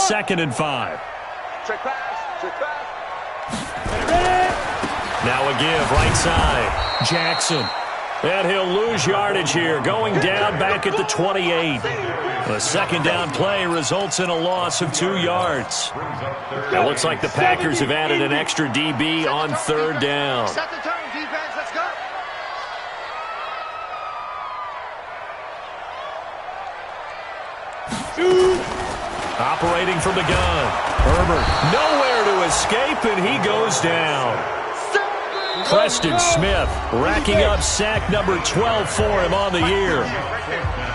2nd and 5. Check pass. Check pass. Now a give right side. Jackson. And he'll lose yardage here, going down back at the 28. The second down play results in a loss of 2 yards. It looks like the Packers have added an extra DB on 3rd down. Set the tone, defense. Let's go. Operating from the gun. Herbert nowhere to escape, and he goes down. Preston Smith racking up sack number 12 for him on the year.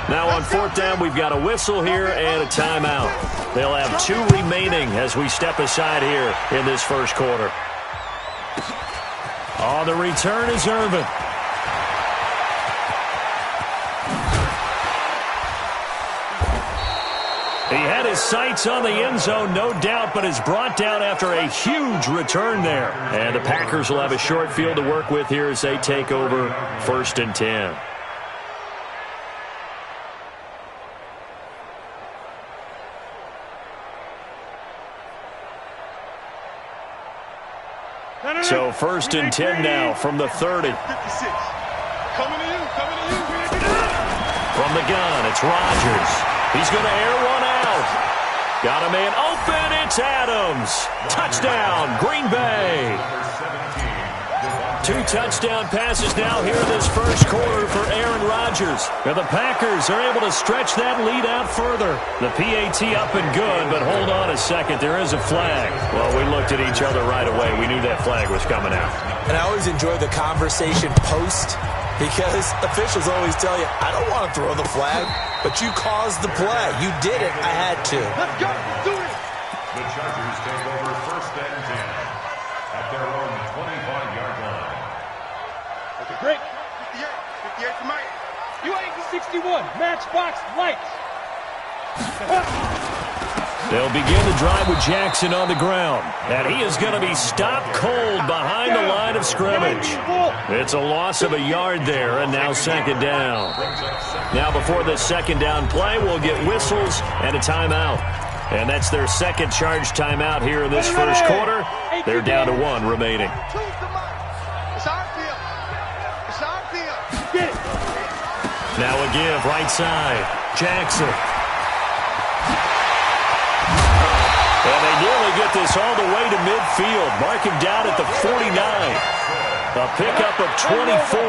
Now on 4th down, we've got a whistle here and a timeout. They'll have 2 remaining as we step aside here in this first quarter. On the return is Irvin. He had his sights on the end zone, no doubt, but is brought down after a huge return there. And the Packers will have a short field to work with here as they take over 1st and 10. So 1st and 10 now from the 30. Coming to you. From the gun, it's Rodgers. He's going to air one out. Got a man open. It's Adams. Touchdown, Green Bay. 2 touchdown passes now here in this first quarter for Aaron Rodgers. And the Packers are able to stretch that lead out further. The PAT up and good, but hold on a second. There is a flag. Well, we looked at each other right away. We knew that flag was coming out. And I always enjoy the conversation post, because officials always tell you, I don't want to throw the flag, but you caused the play. You did it. I had to. Let's go. Do it. The Chargers take over 1st and 10 at their own 25-yard line. Okay, great. 58 for Mike. You ain't 61. Matchbox lights. They'll begin the drive with Jackson on the ground. And he is going to be stopped cold behind the line of scrimmage. It's a loss of a yard there, and now 2nd down. Now before the 2nd down play, we'll get whistles and a timeout. And that's their 2nd charge timeout here in this first quarter. They're down to 1 remaining. It's our field. It's our field. Now a give right side. Jackson. And they nearly get this all the way to midfield. Mark him down at the 49. A pickup of 24.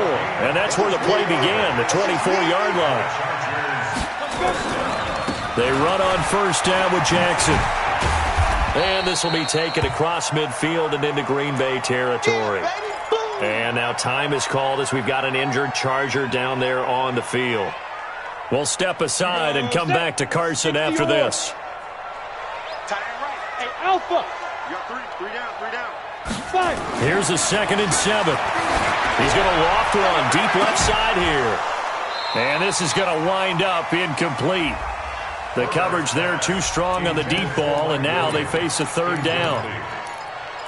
And that's where the play began, the 24-yard line. They run on 1st down with Jackson. And this will be taken across midfield and into Green Bay territory. And now time is called as we've got an injured Charger down there on the field. We'll step aside and come back to Carson after this. Alpha. You got 3 down. 5. Here's a 2nd and 7. He's going to loft one deep left side here. And this is going to wind up incomplete. The coverage there too strong on the deep ball, and now they face a 3rd down.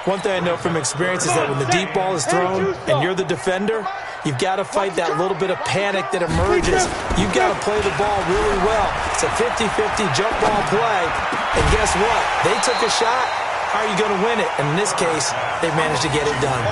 One thing I know from experience is that when the deep ball is thrown and you're the defender, you've got to fight that little bit of panic that emerges. You've got to play the ball really well. It's a 50-50 jump ball play. And guess what? They took a shot. How are you going to win it? And in this case, they managed to get it done.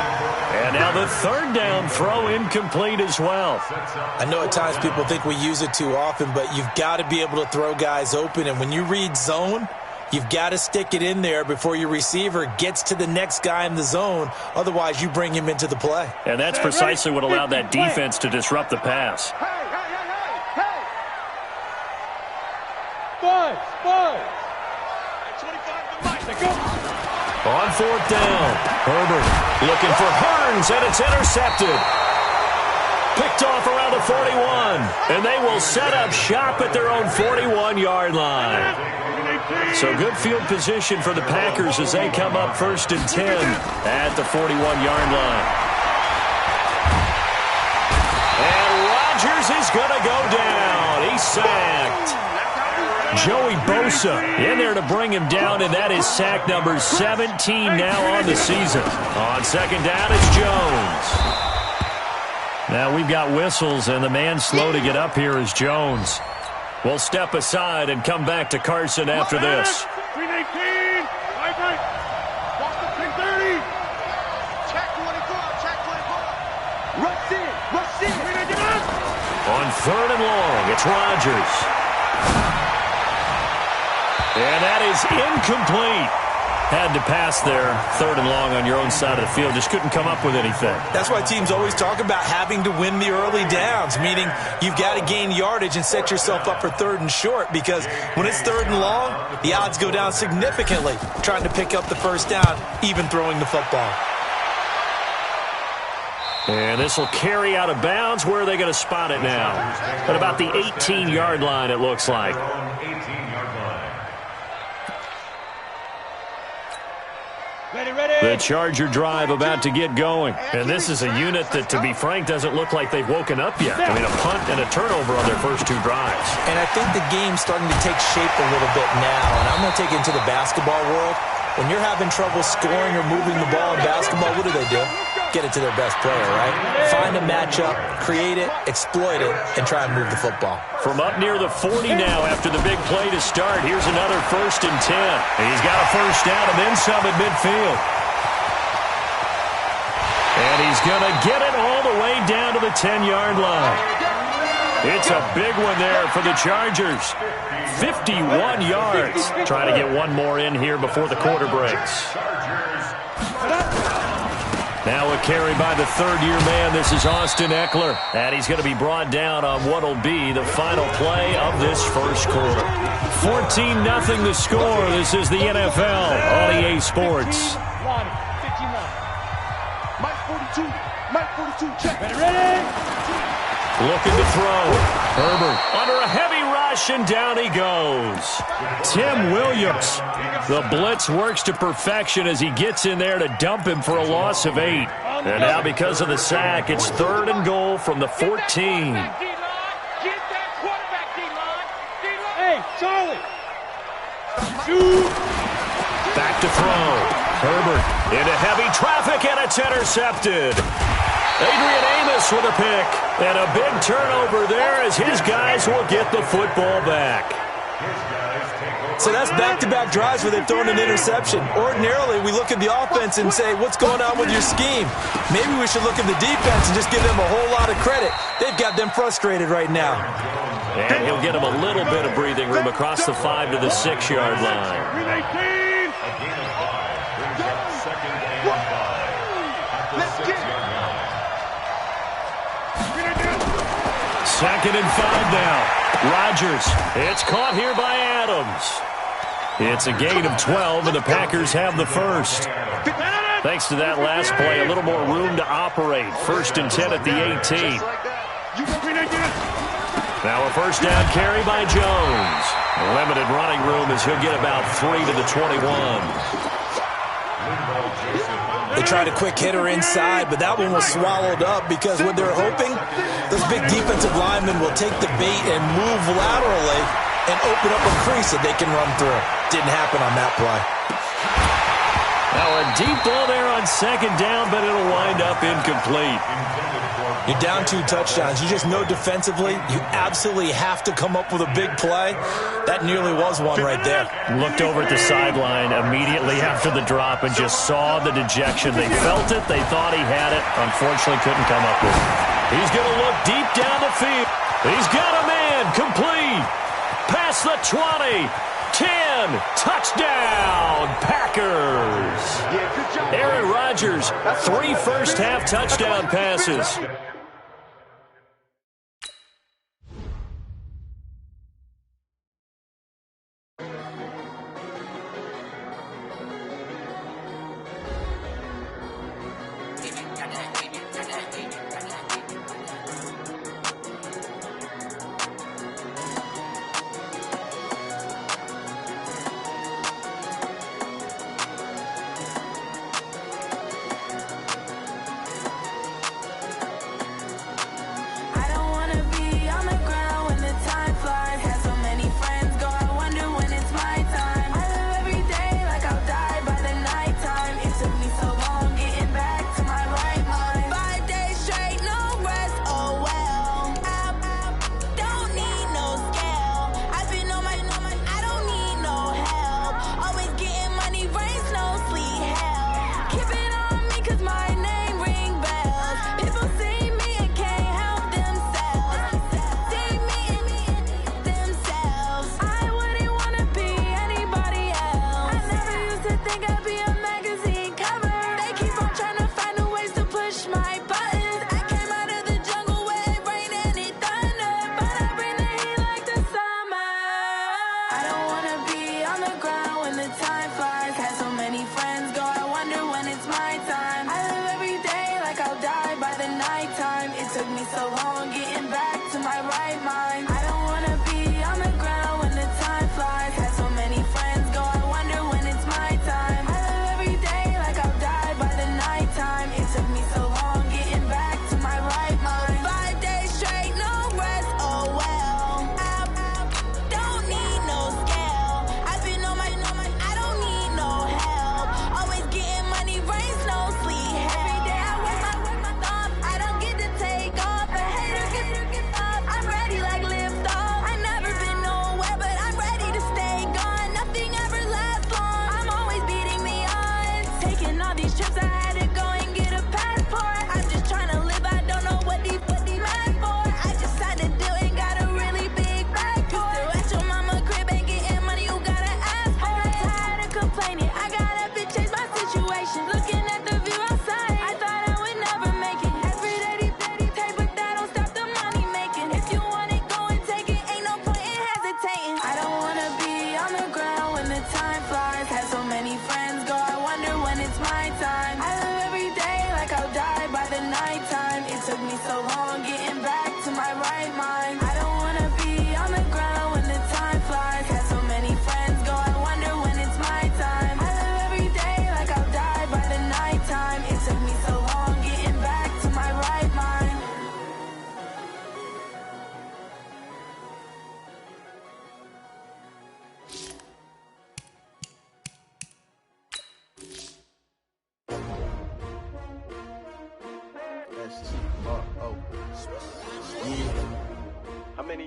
And now the 3rd down throw incomplete as well. I know at times people think we use it too often, but you've got to be able to throw guys open. And when you read zone, you've got to stick it in there before your receiver gets to the next guy in the zone. Otherwise, you bring him into the play. And that's precisely what allowed that defense to disrupt the pass. Hey. Five. 25 to Mike. Go. On 4th down, Herbert looking for Hearns, and it's intercepted. Picked off around the 41, and they will set up shop at their own 41-yard line. So good field position for the Packers as they come up 1st and 10 at the 41-yard line. And Rodgers is going to go down. He's sacked. Joey Bosa in there to bring him down, and that is sack number 17 now on the season. On 2nd down, it's Jones. Now we've got whistles, and the man slow to get up here is Jones. We'll step aside and come back to Carson after this. 3 18. Right. Boston 10-30. Check 24. Check 24. Rush in. On 3rd and long, it's Rodgers. And that is incomplete. Had to pass there, 3rd and long on your own side of the field. Just couldn't come up with anything. That's why teams always talk about having to win the early downs, meaning you've got to gain yardage and set yourself up for 3rd and short, because when it's 3rd and long, the odds go down significantly trying to pick up the first down, even throwing the football. And this will carry out of bounds. Where are they going to spot it now? At about the 18-yard line, it looks like. The Charger drive about to get going. And this is a unit that, to be frank, doesn't look like they've woken up yet. I mean, a punt and a turnover on their first 2 drives. And I think the game's starting to take shape a little bit now. And I'm going to take it into the basketball world. When you're having trouble scoring or moving the ball in basketball, what do? Get it to their best player, right? Find a matchup, create it, exploit it, and try and move the football. From up near the 40 now after the big play to start, here's another 1st and 10. And he's got a first down and then some at midfield. And he's going to get it all the way down to the 10-yard line. It's a big one there for the Chargers. 51 yards. Trying to get one more in here before the quarter breaks. Now a carry by the 3rd-year man. This is Austin Eckler. And he's going to be brought down on what will be the final play of this first quarter. 14-0 the score. This is the NFL on EA Sports. Mike 42, check. Ready? Looking to throw. Herbert under a heavy rush, and down he goes. Tim Williams. The blitz works to perfection as he gets in there to dump him for a loss of 8. And now because of the sack, it's 3rd and goal from the 14. Get that quarterback, D-line. Hey, Charlie. Shoot. Back to throw. Herbert into heavy traffic, and it's intercepted. Adrian Amos with a pick. And a big turnover there as his guys will get the football back. So that's back-to-back drives where they've thrown an interception. Ordinarily, we look at the offense and say, what's going on with your scheme? Maybe we should look at the defense and just give them a whole lot of credit. They've got them frustrated right now. And he'll get him a little bit of breathing room across the 5 to the 6-yard line. Second and 5 now. Rodgers. It's caught here by Adams. It's a gain of 12, and the Packers have the first. Thanks to that last play, a little more room to operate. 1st and 10 at the 18. Now a first down carry by Jones. Limited running room as he'll get about 3 to the 21. They tried a quick hitter inside, but that one was swallowed up because what they're hoping, those big defensive linemen will take the bait and move laterally and open up a crease that they can run through. Didn't happen on that play. Now a deep ball there on 2nd down, but it'll wind up incomplete. You're down 2 touchdowns. You just know defensively you absolutely have to come up with a big play. That nearly was one right there. Looked over at the sideline immediately after the drop and just saw the dejection. They felt it. They thought he had it. Unfortunately, couldn't come up with it. He's going to look deep down the field. He's got a man. Complete. Past the 20. 10. Touchdown, Packers. Aaron Rodgers, 3 first-half touchdown passes.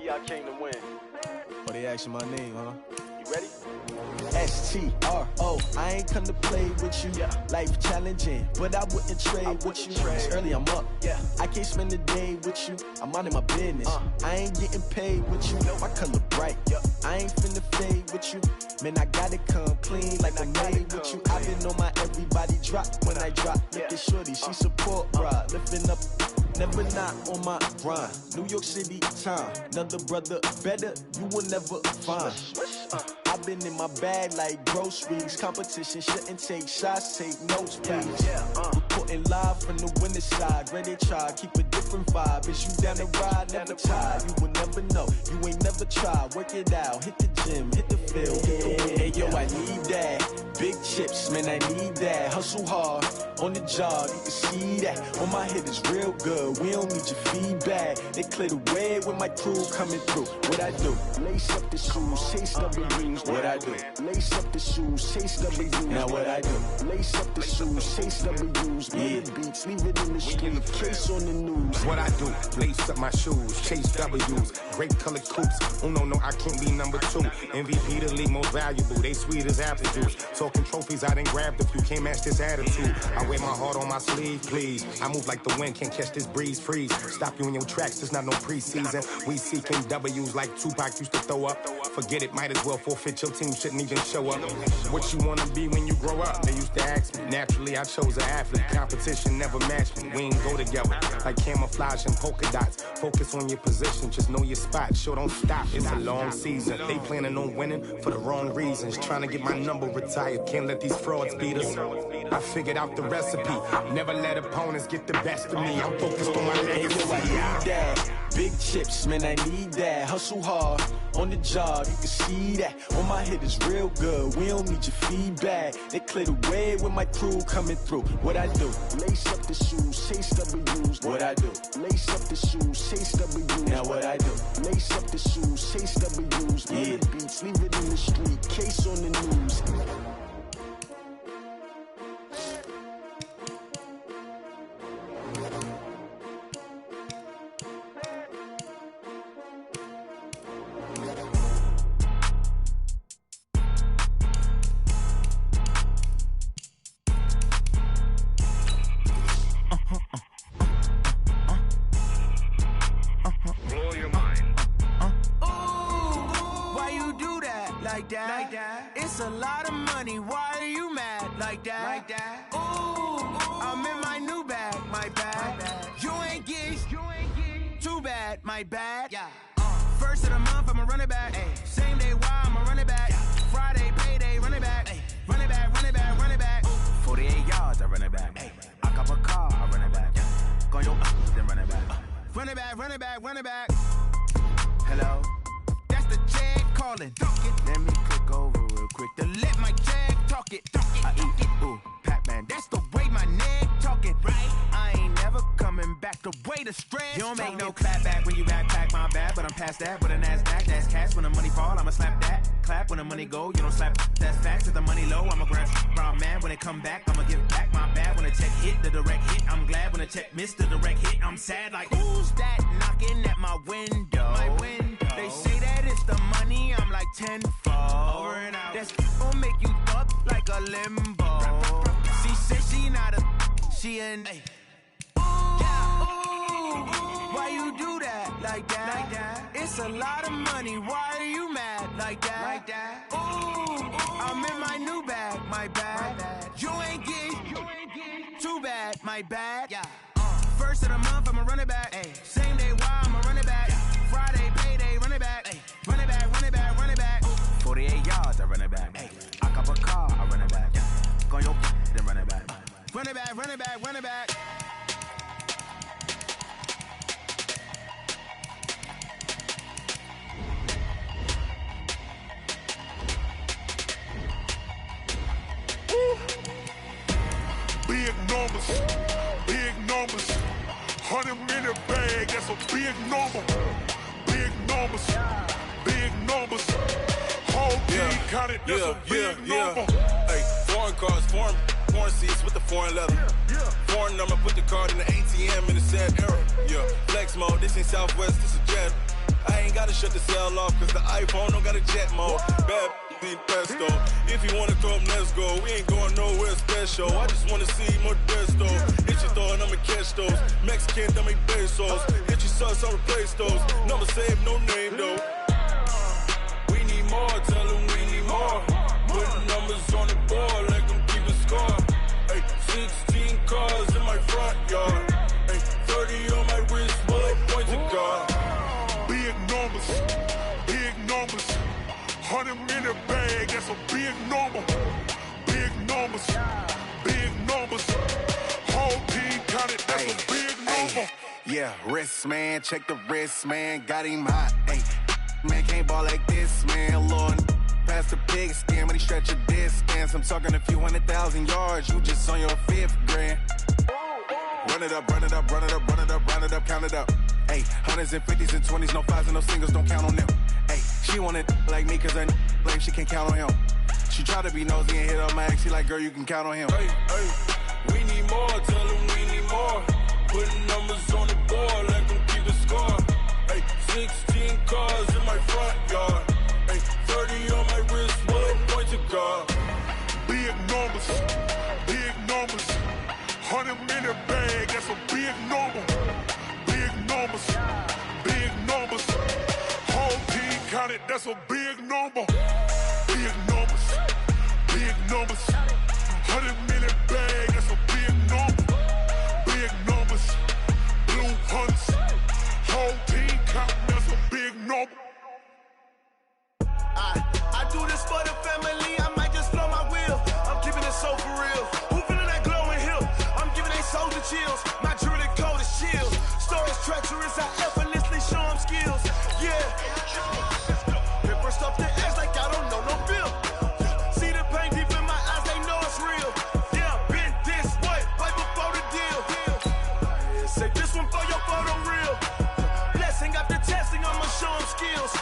y'all came to win. Oh, they asking my name, huh? You ready? S-T-R-O, I ain't come to play with you. Life challenging, but I wouldn't trade with you. It's early, I'm up. I can't spend the day with you. I'm minding my business. I ain't getting paid with you. My color bright. I ain't finna fade with you. Man, I gotta come clean like I made with you. I've been on my everybody drop when I drop. Look at shorty, she support bra. Lifting up, never not on my grind. New York City time, another brother better, you will never find. I've been in my bag like groceries. Competition shouldn't take shots, take notes, please. Reporting live from the winning side. Ready to try, keep a different vibe. Is you down the ride, never tired. You will never know, you ain't never tried. Work it out, hit the gym, hit the field, hit the win. Hey yo, I need that. Big chips, man, I need that. Hustle hard, on the job, you can see that. On my head is real good, we don't need your feedback. They clear the way with my crew coming through. What I do? Lace up the shoes, chase W's. What I do? Lace up the shoes, chase W's. Now what I do? Lace up the shoes, chase W's. Million beats, leave it in the street, case on the news. What I do? Lace up my shoes, chase W's. Great colored coops. Oh no, I can't be number 2. MVP the league most valuable. They sweet as apple juice. Talking trophies, I done grabbed a few. Can't match this attitude. I wear my heart on my sleeve, please. I move like the wind, can't catch this breeze. Freeze. Stop you in your tracks. There's not no preseason. We seeking W's like Tupac used to throw up. Forget it, might as well forfeit. Your team shouldn't even show up. What you wanna be when you grow up? They used to ask me. Naturally, I chose an athlete. Competition never matched me. We ain't go together like camouflage and polka dots. Focus on your position, just know your spot. Sure, don't stop. It's a long season. They planning on winning for the wrong reasons. Trying to get my number retired. Can't let these frauds beat us. I figured out the recipe. Never let opponents get the best of me. I'm focused on my legacy. I need that. Big chips, man, I need that. Hustle hard, on the job, you can see that. On my head is real good, we don't need your feedback. They clear the way with my crew coming through. What I do? Lace up the shoes, chase W's. What I do? Lace up the shoes, chase W's. Now what I do? Lace up the shoes, chase W's. Million beats, leave it in the street, case on the news. It's a lot of money, why are you mad like that? Ooh, I'm in my new bag, my bad. You ain't get too bad, my bad. First of the month, I'ma run it back. Same day, why I'ma run it back. Friday, payday, run it back. Run it back, run it back, run it back. 48 yards, I run it back. I cop a car, I run it back. Go yo, then run it back. Run it back, run it back, run it back. Hello, that's the check calling. Let me click over real quick to let my check talk it. I eat it, ooh, Pac-Man, that's the way my neck talking. Right, I ain't never coming back the way the stress. You don't make no clap back when you backpack, my bad, but I'm past that. With a NASDAQ, that's cash. When the money fall, I'ma slap that. Clap when the money go, you don't slap. That's facts. If the money low, I'ma grab brown man. When it come back, I'ma give back my bad. When the check hit, the direct hit, I'm glad. When the check missed the direct hit, I'm sad. Like, who's that knocking at my window? My window. They say that it's the money, I'm like tenfold. Over and out. That's gon' make you up like a limbo. She said she not a, she an. Why you do that like that? It's a lot of money, why are you mad like that? Ooh, I'm in my new bag, my bad. You ain't get too bad, my bad. First of the month, I'ma run it back. Same day, why I'ma run it back. Friday, payday, run it back. Run it back, run it back, run it back. 48 yards, I run it back. I cop a car, I run it back. Go yo, then run it back. Run it back, run it back, run it back. Big numbers, big numbers. 100 minute bag, that's a big number. Big numbers, big numbers. Whole team counted, that's a big number. Hey, foreign cars, foreign seats with the foreign leather. Foreign number, put the card in the ATM in the sad era. Flex mode, this ain't Southwest, this is Jet. I ain't gotta shut the cell off, cause the iPhone don't got a jet mode. Bad ain't pesto. If you wanna come, let's go. We ain't going nowhere special. I just wanna see more Modesto. Hit your thought, I'ma catch those. Mexican, dummy pesos. Hit your sus, I'll replace those. Number save, no name though. We need more, tell them we need more. Putting numbers on the board, like them keep a score. Ay, 16 cars in my front yard. Ay, 30 on my wrist, bullet points of God. Big numbers, big numbers. 100 in the bag, that's a big number. Big numbers, big numbers. Whole team counted, that's a big number. Yeah, wrist man, check the wrist man, got him hot. Ay, man can't ball like this, man. Lord, past the pig skin, but he stretch a distance. I'm talking a few 100,000 yards, you just on your 5th grand. Run it up, run it up, run it up, run it up, run it up, count it up. Ay, 100s and 50s and 20s, no 5s and no singles, don't count on them. Ay, she want it like me, cause her like she can't count on him. She try to be nosy and hit up my ex, she like, girl, you can count on him. Hey, hey, we need more, tell them we need more. Putting numbers on the board, like them keep a score. Hey, 16 cars in my front yard. Hey, 30 on my wrist, bullet points of God. Big numbers, big numbers. 100 in the bag, that's a big number. Big numbers, big numbers. Whole team counted, that's a big number. Big numbers, big numbers. 100 in the bag, that's a big number. Big numbers, blue hunts. Whole team counting, that's a big number. I do this for the family, I might just blow my wheel. I'm keeping it so for real. Who feeling that glowing hill? I'm giving they soldier chills. My jewelry code is shield. Stories treacherous, I effortlessly show them skills. Yeah. Hit first off the edge like I don't know no feel. See the pain deep in my eyes, they know it's real. Yeah, been this way, right before the deal. Say this one for your photo real. Blessing after testing, I'ma show them skills.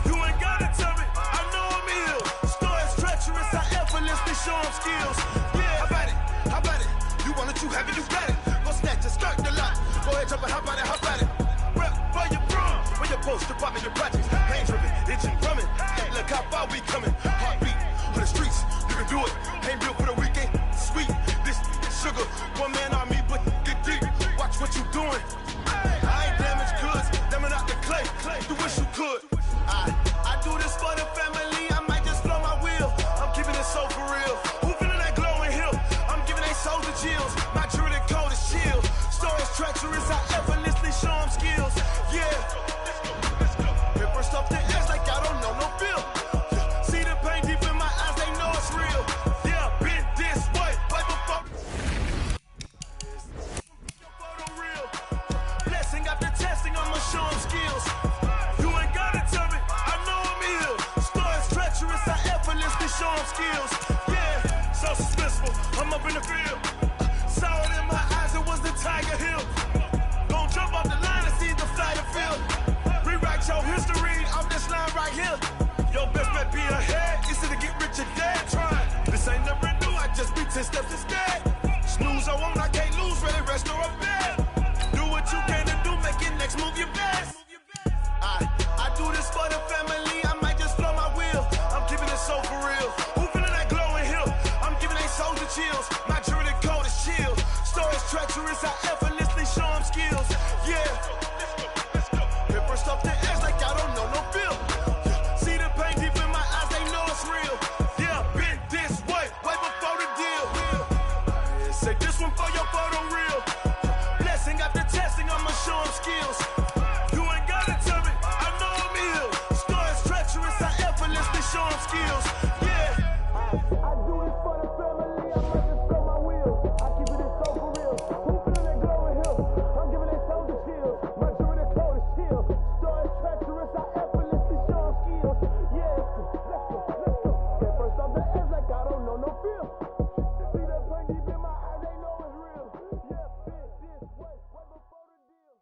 You ain't gotta tell me, I know I'm ill. Stories treacherous, I effortlessly show them skills. Yeah, how about it? How about it? You want it, you have it, you got it. Go snatch it, skirt the lot. Go ahead, jump it, how about it, how about it? Rep for your bro, for your post, your pop, your projects. Pain driven, itching, drumming. Hey, look how far we coming. Heartbeat for the streets, you can do it. Ain't built for the weekend, sweet. This sugar, one man army, but get deep. Watch what you doing. I ain't damaged goods, damn out the clay. You wish you could. I do this for the family, I might just blow my wheel. I'm keeping it so for real. Who feeling that glowing hill? I'm giving they souls the chills. My jewelry code is shield. Stories treacherous, I effortlessly show them skills. Yeah. Hit first off the edge like I don't know no feel. See the pain deep in my eyes, they know it's real. Yeah, been this way, right before. Photo real. Blessing after testing, I'ma show them skills. You ain't gotta tell me, I know I'm ill. Stories treacherous, I effortlessly show them skills. Yeah, so suspenseful, I'm up in the field. Saw it in my eyes, it was the Tiger Hill. Gon' jump off the line and see the flight of field. Rewrite your history off this line right here. Your best bet be ahead, easy to get rich or dead. Trying, this ain't never new, I just be 10 steps instead. Snooze I won't, I can't lose, ready, rest or up bed. Do what you can to do, make your next move your best. I do this for the family, I might just blow my wheel. I'm keeping it so for real. Who feeling that glowing hill? I'm giving they soldier chills. My jewelry code is shield. Stories treacherous, I effortlessly show them skills. Yeah. Hit first off the edge like I don't know no feel. See the pain deep in my eyes, they know it's real. Yeah, been this way, right before the deal. Say this one for your photo real. Blessing after testing, I'ma show them skills. You ain't gotta tell me, I know I'm ill. Stories treacherous, I effortlessly show them skills. Yeah. I do this for the family, I might just blow my wheel. I keep it so for real. Who feeling that glowing hill? I'm giving they soldier chills. My jewelry code is shield. Stories treacherous, I effortlessly show them skills. Yeah, let's go. Get first off the edge like I don't know no feel. See that pain deep in my eyes, they know it's real. Yeah, been this way, right before the deal.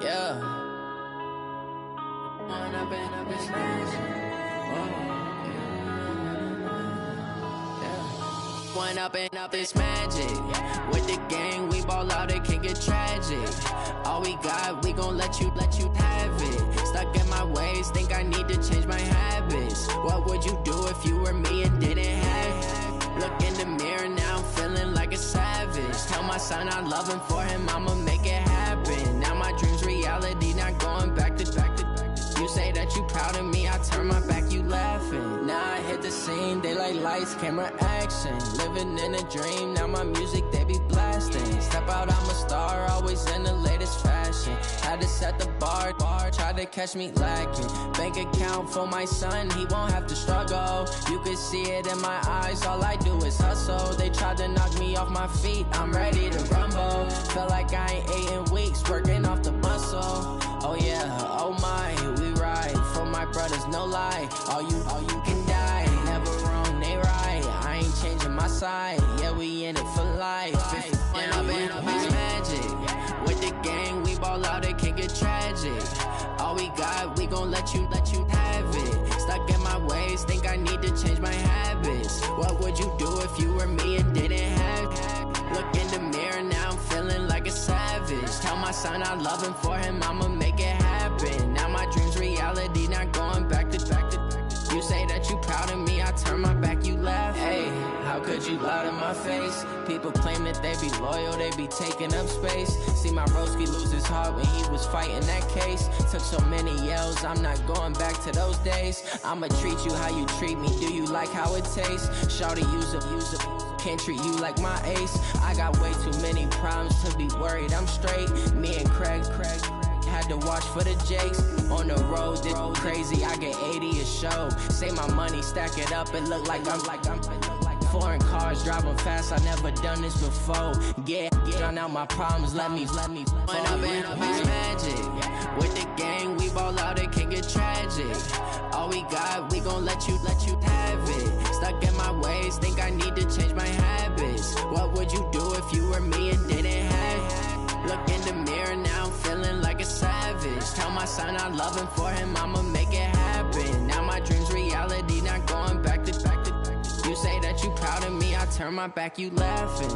Yeah. I've been a business. Yeah. One up and up, it's magic. With the gang, we ball out, it can get tragic. All we got, we gon' let you have it. Stuck in my ways, think I need to change my habits. What would you do if you were me and didn't have it? Look in the mirror now, I'm feeling like a savage. Tell my son I love him, for him I'ma make it happen. Now my dream's reality, not going back to. You say that you proud of me, I turn my back, you laughing. Now I hit the scene, they like lights, camera, action. Living in a dream, now my music, they be blasting. Step out, I'm a star, always in the latest fashion. Had to set the bar, try to catch me lacking. Bank account for my son, he won't have to struggle. You can see it in my eyes, all I do is hustle. They tried to knock me off my feet, I'm ready to rumble. Felt like I ain't ate in weeks, working off the muscle. Oh yeah, oh my, we ride for my brothers, no lie. All you can die, never wrong, they right. I ain't changing my side, yeah, we in it for life. And up it's magic. With the gang, we ball out, it can get tragic. All we got, we gon' let you have it. Stuck in my ways, think I need to change my habits. What would you do if you were me and didn't have it? Look in the mirror, now I'm feeling like a savage. Tell my son I love him, for him I'ma make it happen. Now my dream's reality, not going back to. You say that you proud of me, I turn my back, you laugh. Hey, how could you lie to my face? People claim that they be loyal, they be taking up space. See my broski lose his heart when he was fighting that case. Took so many yells, I'm not going back to those days. I'ma treat you how you treat me, do you like how it tastes? Shawty, use up, can't treat you like my ace. I got way too many problems to be worried, I'm straight. Me and Craig had to watch for the Jakes. On the road, this crazy, I get 80 a show. Say my money, stack it up, it look like I'm foreign cars, driving fast, I never done this before. Yeah, drown out my problems, let me One up and up, it's magic. With the gang, we ball out, it can get tragic. All we got, we gon' let you have it. Stuck in my ways, think I need to change my habits. What would you do if you were me and didn't have it? Look in the mirror, now I'm feeling like a savage. Tell my son I love him, for him I'ma make it happen. Now my dream's reality, not going back to. You say that you proud of me, I turn my back, you laughing.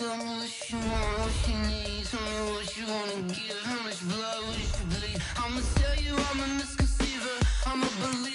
Tell me what you want, what you need. Tell me what you wanna give. How much blood would you bleed? I'ma tell you I'm a misconceiver. I'm a believer.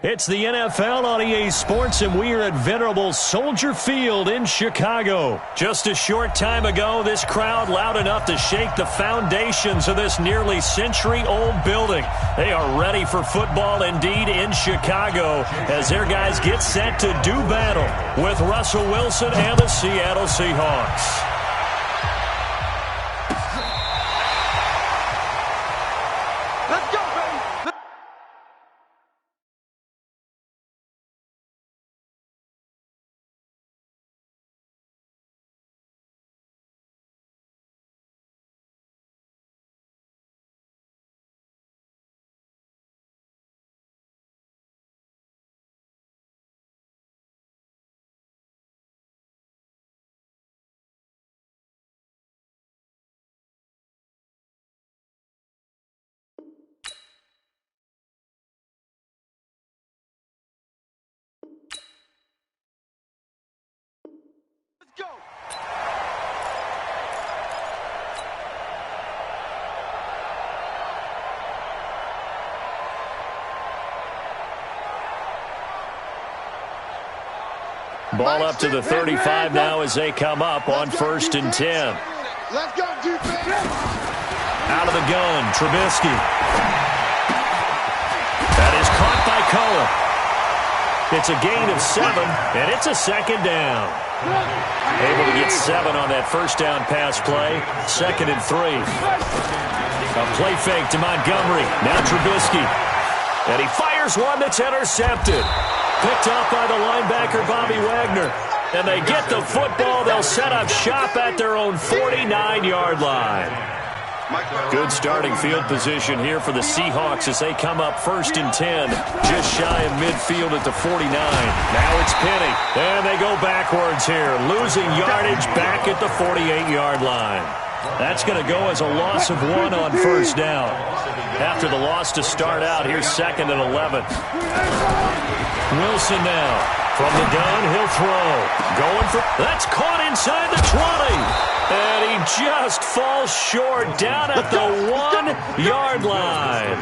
It's the NFL on EA Sports, and we are at venerable Soldier Field in Chicago. Just a short time ago, this crowd loud enough to shake the foundations of this nearly century-old building. They are ready for football indeed in Chicago as their guys get set to do battle with Russell Wilson and the Seattle Seahawks. Ball up to the 35 now as they come up on 1st and 10. Let's go, defense. Out of the gun, Trubisky. That is caught by Cohen. It's a gain of 7, and it's a 2nd down. Able to get 7 on that first down pass play. 2nd and 3. A play fake to Montgomery. Now Trubisky. And he fires one that's intercepted. Picked up by the linebacker, Bobby Wagner. And they get the football. They'll set up shop at their own 49-yard line. Good starting field position here for the Seahawks as they come up 1st and 10. Just shy of midfield at the 49. Now it's Penny. And they go backwards here. Losing yardage back at the 48-yard line. That's going to go as a loss of 1 on 1st down. After the loss to start out, here's 2nd and 11. Wilson now. From the gun, he'll throw. Going for... That's caught inside the 20. And he just falls short down at the 1-yard line.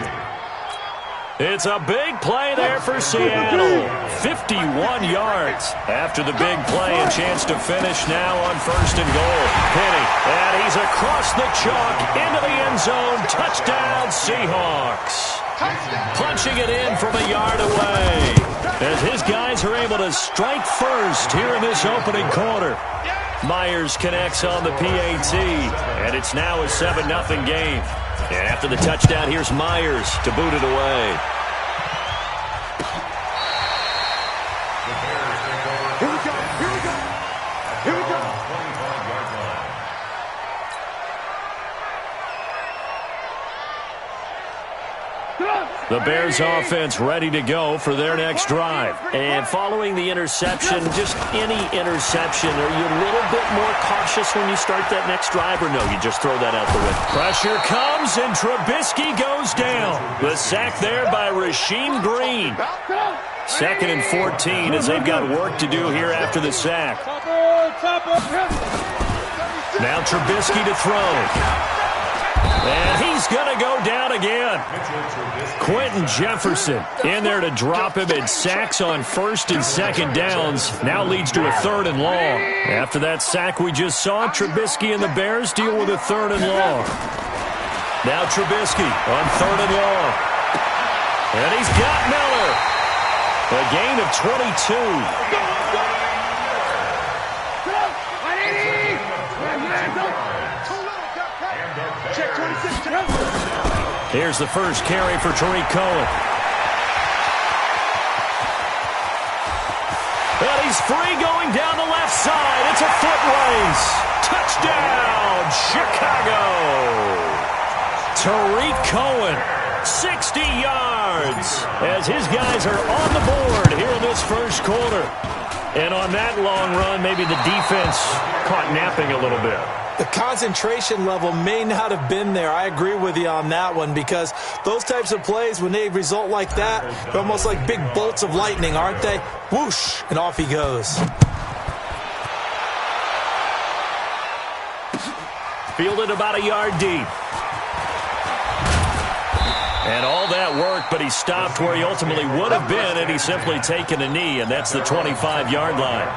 It's a big play there for Seattle. 51 yards. After the big play, a chance to finish now on 1st and goal. Penny, and he's across the chalk into the end zone. Touchdown, Seahawks. Punching it in from a yard away. As his guys are able to strike first here in this opening quarter. Myers connects on the PAT, and it's now a 7-0 game. And after the touchdown, here's Myers to boot it away. Here we go. Here we go. Here we go. 25-yard line. The Bears offense ready to go for their next drive. And following the interception, just any interception, are you a little bit more cautious when you start that next drive, or no, you just throw that out the window? Pressure comes, and Trubisky goes down. The sack there by Rasheem Green. 2nd and 14 as they've got work to do here after the sack. Now Trubisky to throw. And he's going to go down again. Quentin Jefferson in there to drop him, and sacks on 1st and 2nd downs. Now leads to a 3rd and long. After that sack we just saw, Trubisky and the Bears deal with a 3rd and long. Now Trubisky on 3rd and long. And he's got Miller. A gain of 22. Here's the first carry for Tariq Cohen. And he's free going down the left side. It's a foot race. Touchdown, Chicago. Tariq Cohen, 60 yards, as his guys are on the board here in this first quarter. And on that long run, maybe the defense caught napping a little bit. The concentration level may not have been there. I agree with you on that one, because those types of plays, when they result like that, they're almost like big bolts of lightning, aren't they? Whoosh, and off he goes. Fielded about a yard deep. And all that work, but he stopped where he ultimately would have been had he simply taken a knee, and that's the 25-yard line.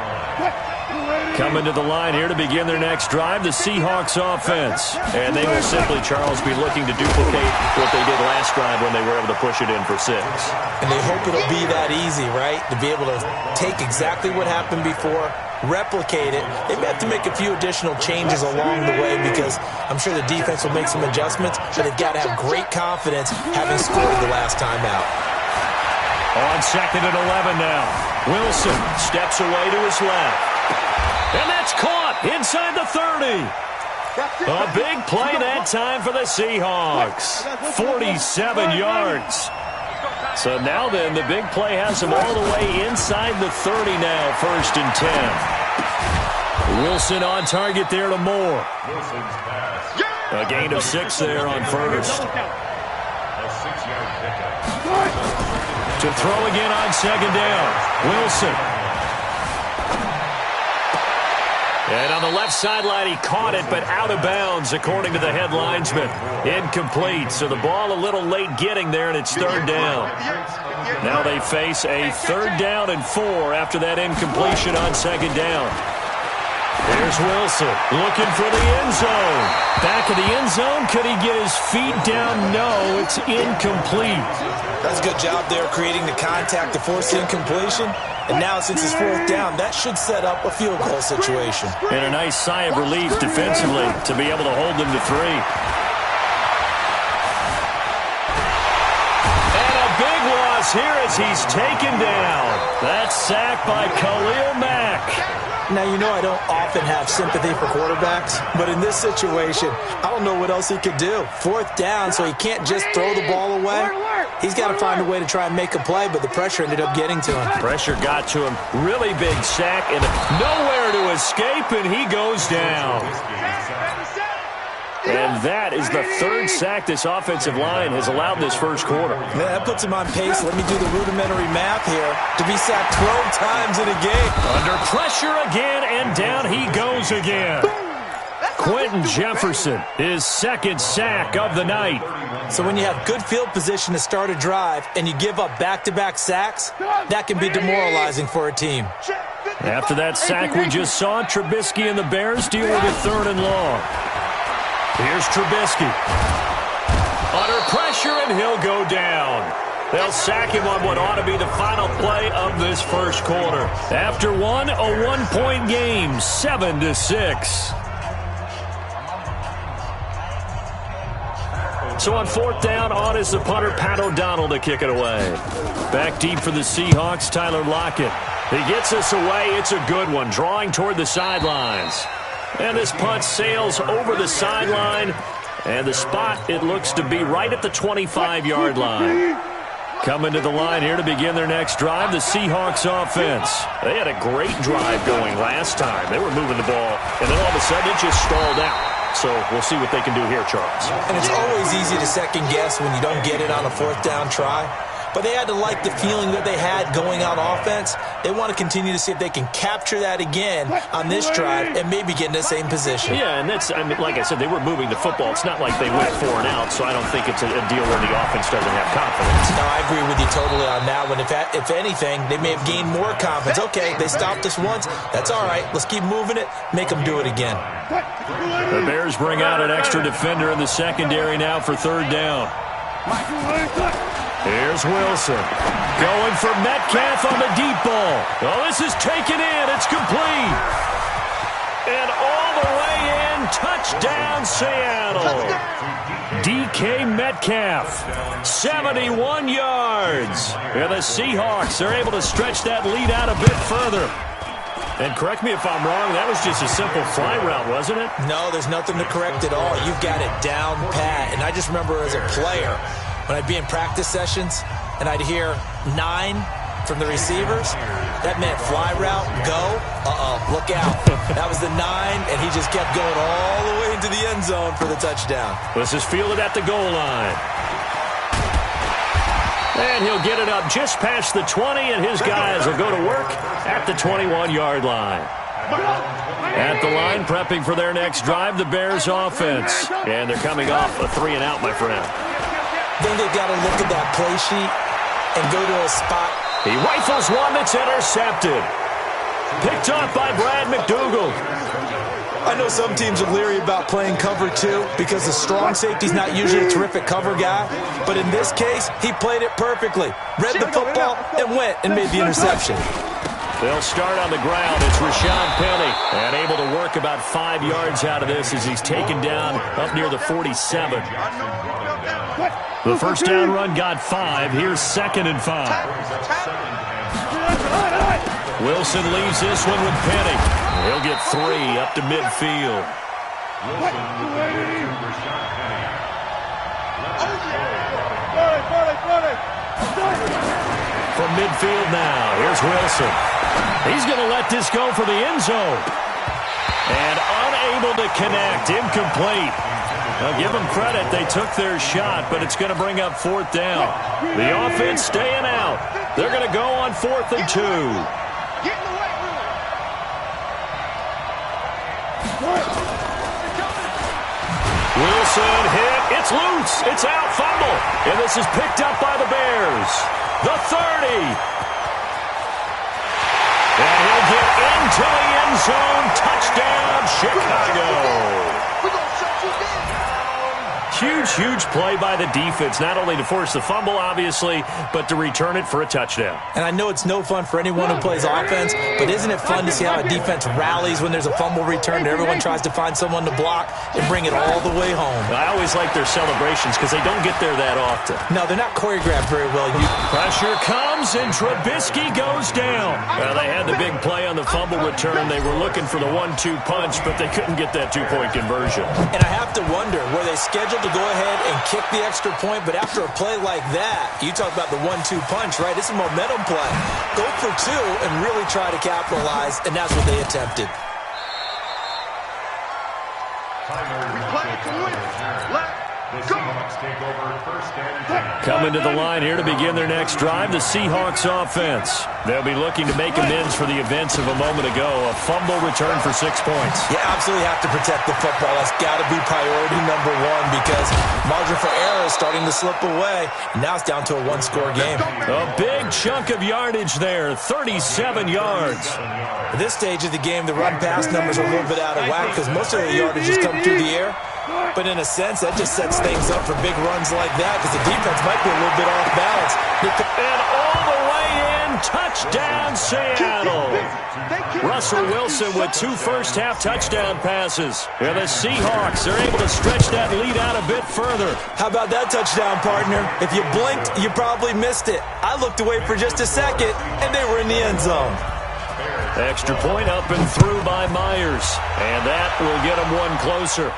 Coming to the line here to begin their next drive, the Seahawks offense. And they will simply, Charles, be looking to duplicate what they did last drive when they were able to push it in for 6. And they hope it'll be that easy, right? To be able to take exactly what happened before, replicate it. They may have to make a few additional changes along the way because I'm sure the defense will make some adjustments, but they've got to have great confidence having scored the last time out. On 2nd and 11 now. Wilson steps away to his left. And that's caught inside the 30. A big play that time for the Seahawks. 47 yards. So now then, the big play has them all the way inside the 30 now, 1st and 10. Wilson on target there to Moore. A gain of 6 there on 1st. To throw again on 2nd down. Wilson. And on the left sideline, he caught it, but out of bounds, according to the head linesman. Incomplete, so the ball a little late getting there, and it's 3rd down. Now they face a 3rd down and 4 after that incompletion on 2nd down. There's Wilson looking for the end zone. Back of the end zone. Could he get his feet down? No, it's incomplete. That's a good job there creating the contact to force the incompletion. And now, since it's 4th down, that should set up a field goal situation. And a nice sigh of relief defensively to be able to hold them to 3. And a big loss here as he's taken down. That's sacked by Khalil Mack. Now, you know I don't often have sympathy for quarterbacks, but in this situation, I don't know what else he could do. 4th down, so he can't just throw the ball away. He's got to find a way to try and make a play, but the pressure ended up getting to him. Pressure got to him. Really big sack, and nowhere to escape, and he goes down. And that is the 3rd sack this offensive line has allowed this first quarter. Yeah, that puts him on pace. Let me do the rudimentary math here. To be sacked 12 times in a game. Under pressure again, and down he goes again. Quentin Jefferson, his 2nd sack of the night. So when you have good field position to start a drive and you give up back-to-back sacks, that can be demoralizing for a team. After that sack we just saw, Trubisky and the Bears deal with a 3rd and long. Here's Trubisky. Under pressure, and he'll go down. They'll sack him on what ought to be the final play of this first quarter. After a 1-point game, 7-6. So on 4th down, on is the punter, Pat O'Donnell, to kick it away. Back deep for the Seahawks, Tyler Lockett. He gets us away. It's a good one, drawing toward the sidelines. And this punt sails over the sideline. And the spot, it looks to be right at the 25-yard line. Coming to the line here to begin their next drive, the Seahawks offense. They had a great drive going last time. They were moving the ball, and then all of a sudden it just stalled out. So we'll see what they can do here, Charles. And it's always easy to second guess when you don't get it on a 4th down try. But they had to like the feeling that they had going on offense. They want to continue to see if they can capture that again on this drive and maybe get in the same position. Yeah, and that's, I mean, like I said, they were moving the football. It's not like they went 4 and out, so I don't think it's a deal where the offense doesn't have confidence. No, I agree with you totally on that one. If anything, they may have gained more confidence. Okay, they stopped us once. That's all right. Let's keep moving it. Make them do it again. The Bears bring out an extra defender in the secondary now for 3rd down. Here's Wilson. Going for Metcalf on the deep ball. Oh, this is taken in. It's complete. And all the way in. Touchdown, Seattle. DK Metcalf. 71 yards. And the Seahawks are able to stretch that lead out a bit further. And correct me if I'm wrong, that was just a simple fly route, wasn't it? No, there's nothing to correct at all. You've got it down pat. And I just remember as a player, when I'd be in practice sessions and I'd hear 9 from the receivers, that meant fly route, go, look out. That was the 9, and he just kept going all the way into the end zone for the touchdown. This is fielded at the goal line. And he'll get it up just past the 20, and his guys will go to work at the 21-yard line. At the line, prepping for their next drive, the Bears offense. And they're coming off a 3-and-out, my friend. Then they've got to look at that play sheet and go to a spot. He rifles one that's intercepted. Picked up by Brad McDougal. I know some teams are leery about playing cover 2 because the strong safety's not usually a terrific cover guy. But in this case, he played it perfectly. Read the football and went and made the interception. They'll start on the ground. It's Rashawn Penny. And able to work about 5 yards out of this as he's taken down up near the 47. The first down run got 5. Here's 2nd and 5. Wilson leaves this one with Penny. He'll get 3 up to midfield. From midfield now, here's Wilson. He's going to let this go for the end zone. And unable to connect, incomplete. Now give them credit, they took their shot, but it's going to bring up 4th down. The offense staying out. They're going to go on 4th and 2. Wilson hit. It's loose. It's out. Fumble. And this is picked up by the Bears. The 30. And he'll get into the end zone. Touchdown, Chicago. Huge, huge play by the defense, not only to force the fumble, obviously, but to return it for a touchdown. And I know it's no fun for anyone who plays offense, but isn't it fun to see how a defense rallies when there's a fumble return and everyone tries to find someone to block and bring it all the way home? I always like their celebrations because they don't get there that often. No, they're not choreographed very well. Pressure comes, and Trubisky goes down. Well, they had the big play on the fumble return. They were looking for the 1-2 punch, but they couldn't get that 2-point conversion. And I have to wonder, were they scheduled to go ahead and kick the extra point? But after a play like that, you talk about the 1-2 punch, right? It's a momentum play. Go for 2 and really try to capitalize, and that's what they attempted. Coming to the line here to begin their next drive, the Seahawks offense. They'll be looking to make amends for the events of a moment ago. A fumble return for 6 points. You absolutely have to protect the football. That's got to be priority number 1 because margin for error is starting to slip away. And now it's down to a 1-score game. A big chunk of yardage there, 37 yards. At this stage of the game, the run-pass numbers are a little bit out of whack because most of the yardage is coming through the air. But in a sense, that just sets things up for big runs like that because the defense might be a little bit off balance. And all the way in, touchdown Seattle. Russell Wilson with 2 first-half touchdown passes. And the Seahawks are able to stretch that lead out a bit further. How about that touchdown, partner? If you blinked, you probably missed it. I looked away for just a second, and they were in the end zone. Extra point up and through by Myers. And that will get them 1 closer.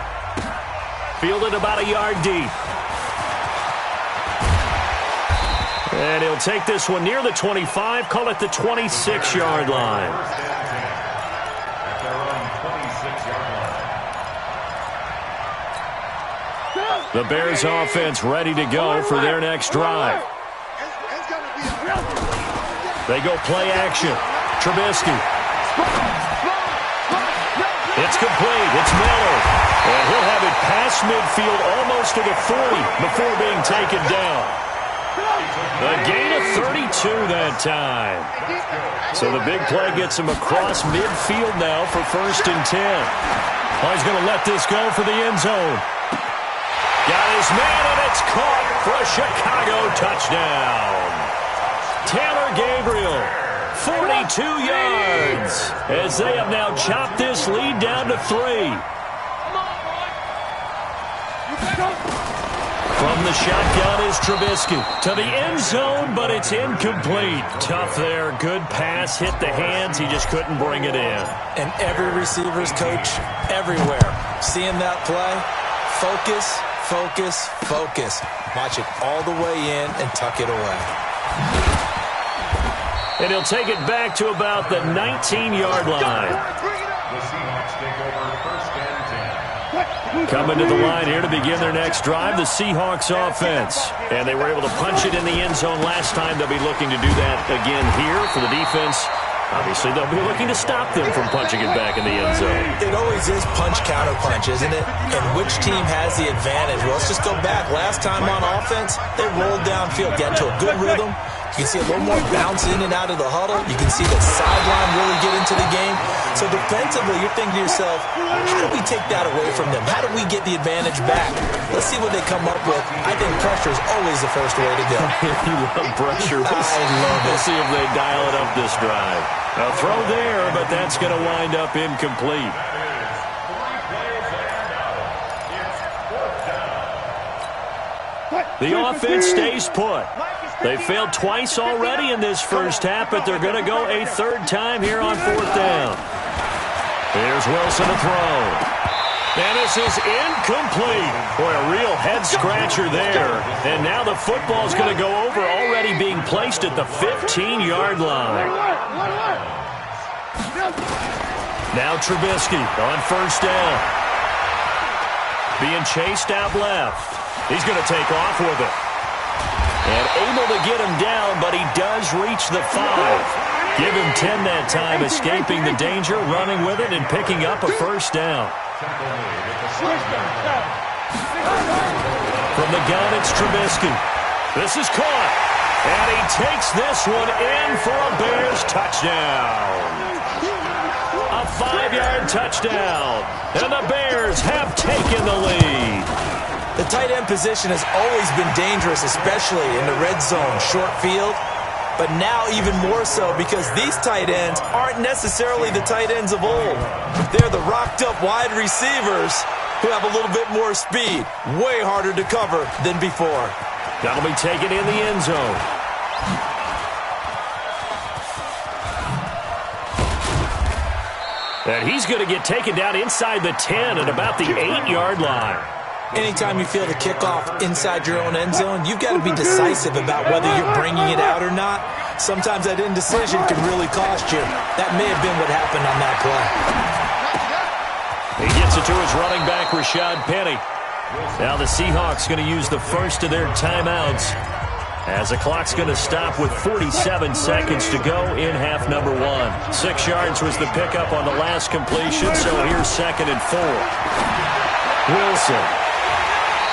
Fielded about a yard deep. And he'll take this one near the 25, call it the 26-yard line. The Bears offense ready to go for their next drive. They go play action. Trubisky. It's complete. It's Miller. And he'll have it past midfield almost to the 40 before being taken down. A gain of 32 that time. So the big play gets him across midfield now for 1st and 10. Oh, he's going to let this go for the end zone. Got his man, and it's caught for a Chicago touchdown. Taylor Gabriel, 42 yards, as they have now chopped this lead down to 3. From the shotgun is Trubisky to the end zone, but it's incomplete. Tough there. Good pass. Hit the hands. He just couldn't bring it in. And every receiver's coach everywhere. Seeing that play, focus, focus, focus. Watch it all the way in and tuck it away. And he'll take it back to about the 19-yard line. The Seahawks take over 1st and 10. Coming to the line here to begin their next drive, the Seahawks offense. And they were able to punch it in the end zone last time. They'll be looking to do that again here for the defense. Obviously, they'll be looking to stop them from punching it back in the end zone. It always is punch-counter-punch, isn't it? And which team has the advantage? Well, let's just go back. Last time on offense, they rolled downfield, get into a good rhythm. You can see a little more bounce in and out of the huddle. You can see the sideline really get into the game. So defensively, you're thinking to yourself, how do we take that away from them? How do we get the advantage back? Let's see what they come up with. I think pressure is always the first way to go. You love pressure. I love it. We'll see if they dial it up this drive. A throw there, but that's going to wind up incomplete. The offense stays put. They failed twice already in this first half, but they're going to go a third time here on fourth down. Here's Wilson to throw. And this is incomplete. Boy, a real head-scratcher there. And now the football's going to go over, already being placed at the 15-yard line. Now Trubisky on first down. Being chased out left. He's going to take off with it. And able to get him down, but he does reach the 5. Give him 10 that time, escaping the danger, running with it, and picking up a first down. From the gun, it's Trubisky. This is caught. And he takes this one in for a Bears touchdown. A 5-yard touchdown. And the Bears have taken the lead. The tight end position has always been dangerous, especially in the red zone, short field. But now even more so because these tight ends aren't necessarily the tight ends of old. They're the rocked-up wide receivers who have a little bit more speed. Way harder to cover than before. That'll be taken in the end zone. And he's going to get taken down inside the 10 at about the 8-yard line. Anytime you feel the kickoff inside your own end zone, you've got to be decisive about whether you're bringing it out or not. Sometimes that indecision can really cost you. That may have been what happened on that He play. gets it to his running back, Rashad Penny. Now the Seahawks going to use the first of their timeouts as the clock's going to stop with 47 seconds to go in half number 1. 6 yards was the pickup on the last completion, so here's 2nd and 4. Wilson.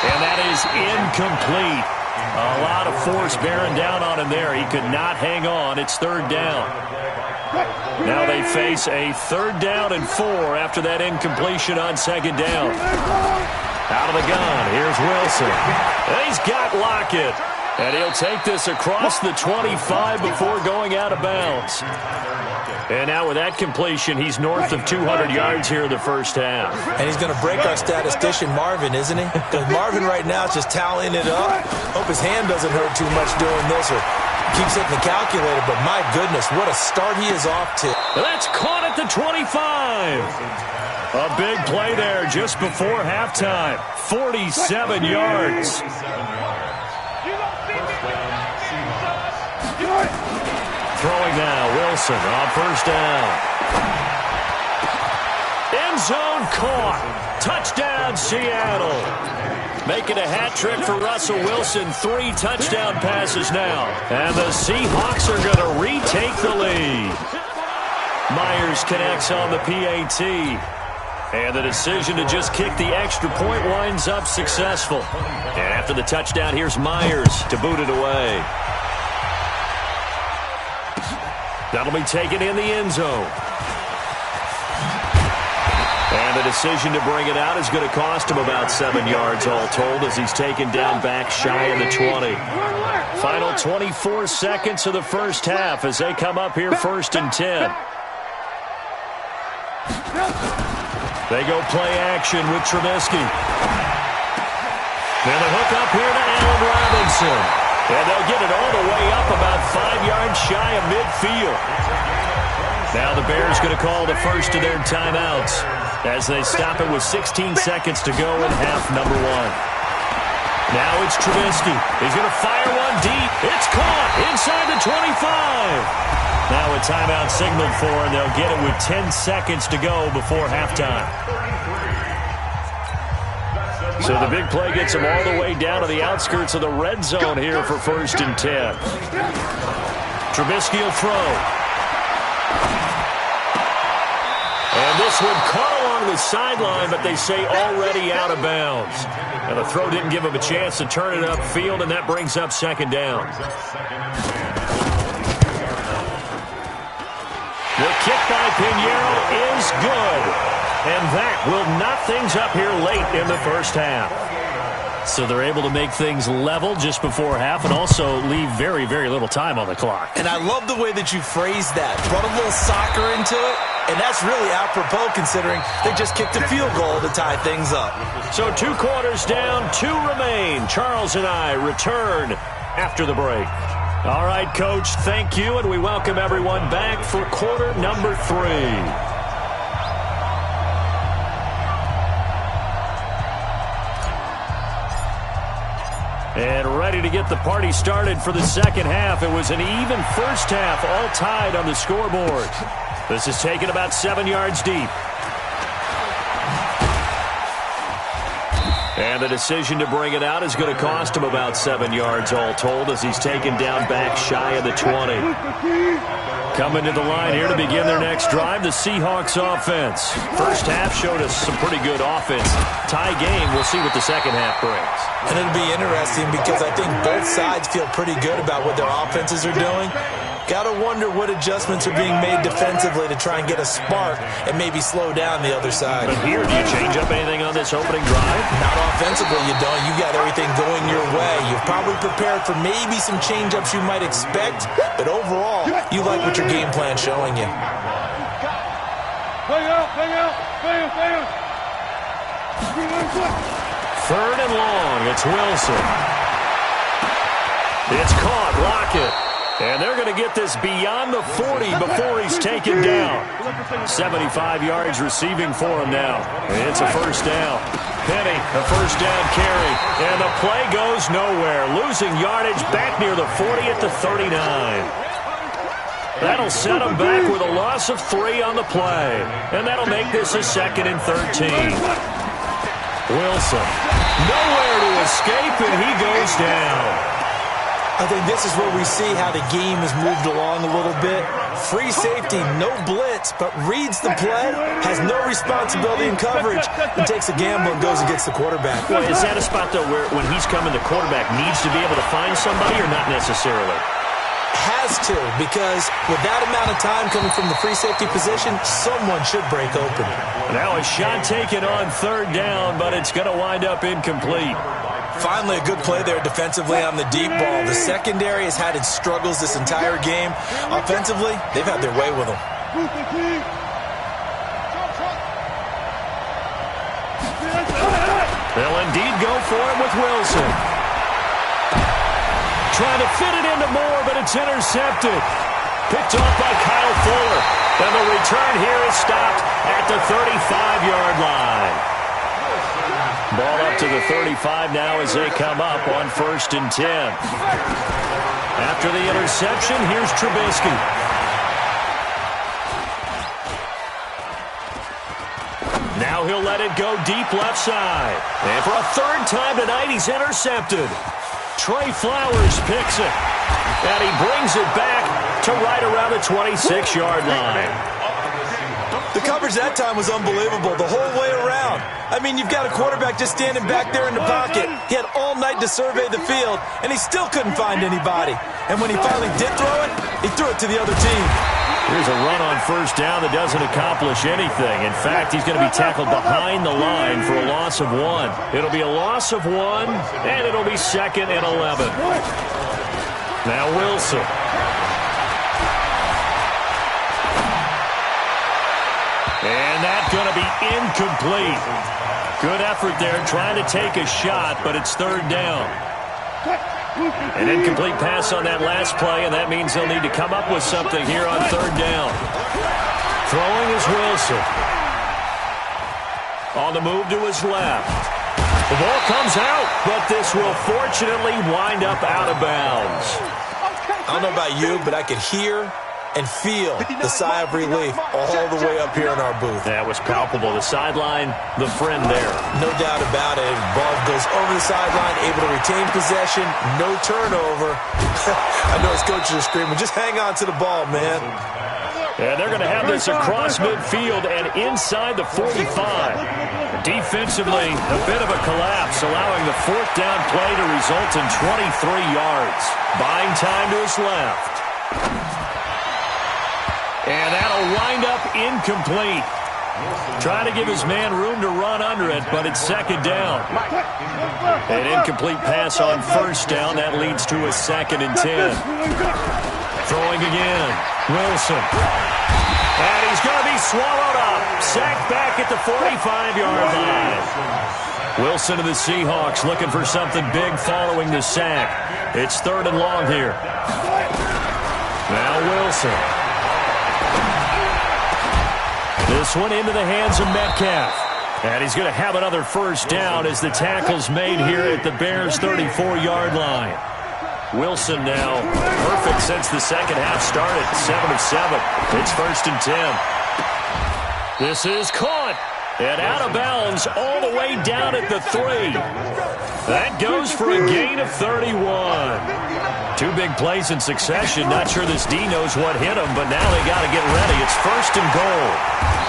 And that is incomplete. A lot of force bearing down on him there. He could not hang on. It's 3rd down. Now they face a 3rd down and 4 after that incompletion on 2nd down. Out of the gun, here's Wilson. And he's got Lockett. And he'll take this across the 25 before going out of bounds. And now with that completion, he's north of 200 yards here in the first half. And he's going to break our statistician, Marvin, isn't he? Because Marvin right now is just tallying it up. Hope his hand doesn't hurt too much doing this or keeps hitting the calculator. But my goodness, what a start he is off to. That's caught at the 25. A big play there just before halftime. 47 yards. Throwing now, Wilson on first down. End zone caught. Touchdown, Seattle. Making a hat trick for Russell Wilson. 3 touchdown passes now. And the Seahawks are going to retake the lead. Myers connects on the PAT. And the decision to just kick the extra point winds up successful. And after the touchdown, here's Myers to boot it away. That'll be taken in the end zone. And the decision to bring it out is going to cost him about 7 yards all told as he's taken down back shy of the 20. Final 24 seconds of the first half as they come up here 1st and 10. They go play action with Trubisky. Now the hook up here to Allen Robinson. And they'll get it all the way up about 5 yards shy of midfield. Now the Bears going to call the first of their timeouts as they stop it with 16 seconds to go in half number 1. Now it's Trubisky. He's going to fire one deep. It's caught inside the 25. Now a timeout signaled for, and they'll get it with 10 seconds to go before halftime. So the big play gets him all the way down to the outskirts of the red zone here for 1st and 10. Trubisky will throw. This one caught along the sideline, but they say already out of bounds. And the throw didn't give him a chance to turn it upfield, and that brings up second down. The kick by Pinheiro is good. And that will knot things up here late in the first half. So they're able to make things level just before half and also leave very, very little time on the clock. And I love the way that you phrased that. Brought a little soccer into it, and that's really apropos considering they just kicked a field goal to tie things up. So 2 quarters down, 2 remain. Charles and I return after the break. All right, Coach, thank you, and we welcome everyone back for quarter number 3. And ready to get the party started for the second half. It was an even first half, all tied on the scoreboard. This is taken about 7 yards deep. And the decision to bring it out is going to cost him about 7 yards all told as he's taken down back shy of the 20. Coming to the line here to begin their next drive, the Seahawks offense. First half showed us some pretty good offense. Tie game, we'll see what the second half brings. And it'll be interesting because I think both sides feel pretty good about what their offenses are doing. Got to wonder what adjustments are being made defensively to try and get a spark and maybe slow down the other side. But here, do you change up anything on this opening drive? Not offensively, you don't. You got everything going your way. You've probably prepared for maybe some change-ups you might expect, but overall, you like what your game plan's showing you. Third and long, it's Wilson. It's caught, Lockett. And they're going to get this beyond the 40 before he's taken down. 75 yards receiving for him now. It's a first down. Penny, a first down carry. And the play goes nowhere. Losing yardage back near the 40 at the 39. That'll set him back with a loss of 3 on the play. And that'll make this a 2nd and 13. Wilson, nowhere to escape, and he goes down. I think this is where we see how the game has moved along a little bit. Free safety, no blitz, but reads the play, has no responsibility in coverage, and takes a gamble and goes and gets the quarterback. Well, is that a spot, though, where when he's coming, the quarterback needs to be able to find somebody or not necessarily? Has to, because with that amount of time coming from the free safety position, someone should break open. Now a shot taken on third down, but it's going to wind up incomplete. Finally, a good play there defensively on the deep ball. The secondary has had its struggles this entire game. Offensively, they've had their way with them. They'll indeed go for it with Wilson. Trying to fit it into Moore, but it's intercepted. Picked off by Kyle Fuller. And the return here is stopped at the 35-yard line. Ball up to the 35 now as they come up on 1st and 10. After the interception, here's Trubisky. Now he'll let it go deep left side. And for a 3rd time tonight, he's intercepted. Trey Flowers picks it. And he brings it back to right around the 26-yard line. The coverage that time was unbelievable the whole way around. I mean, you've got a quarterback just standing back there in the pocket. He had all night to survey the field, and he still couldn't find anybody. And when he finally did throw it, he threw it to the other team. Here's a run on first down that doesn't accomplish anything. In fact, he's going to be tackled behind the line for a loss of 1. It'll be a loss of 1, and it'll be 2nd and 11. Now Wilson. And that's going to be incomplete. Good effort there trying to take a shot, but it's 3rd down. An incomplete pass on that last play, and that means they'll need to come up with something here on 3rd down. Throwing is Wilson. On the move to his left. The ball comes out, but this will fortunately wind up out of bounds. I don't know about you, but I could hear and feel the sigh of relief all the way up here in our booth. That was palpable. The sideline, the friend there. No doubt about it. Ball goes over the sideline, able to retain possession, no turnover. I know his coaches are screaming, just hang on to the ball, man. And they're going to have this across midfield and inside the 45. Defensively, a bit of a collapse, allowing the fourth down play to result in 23 yards. Buying time to his left. And that'll wind up incomplete. Trying to give his man room to run under it, but it's second down. An incomplete pass on first down. That leads to a 2nd and 10. Throwing again. Wilson. And he's going to be swallowed up. Sacked back at the 45-yard line. Wilson of the Seahawks looking for something big following the sack. It's 3rd and long here. Now Wilson. This one into the hands of Metcalf. And he's going to have another first down as the tackle's made here at the Bears' 34-yard line. Wilson now perfect since the second half started. 7 of 7. It's 1st and 10. This is caught. And out of bounds all the way down at the 3. That goes for a gain of 31. 2 big plays in succession. Not sure this D knows what hit him, but now they got to get ready. It's 1st and goal.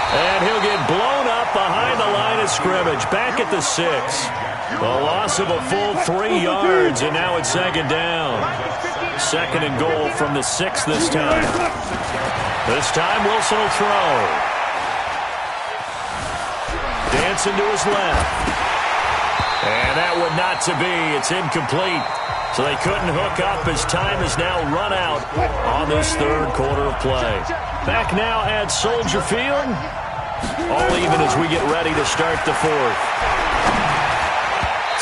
And he'll get blown up behind the line of scrimmage. Back at the 6. A loss of a full 3 yards, and now it's 2nd down. 2nd and goal from the 6 this time. This time Wilson will throw. Dancing to his left. And that one not to be. It's incomplete. So they couldn't hook up as time is now run out on this 3rd quarter of play. Back now at Soldier Field. All even as we get ready to start the 4th.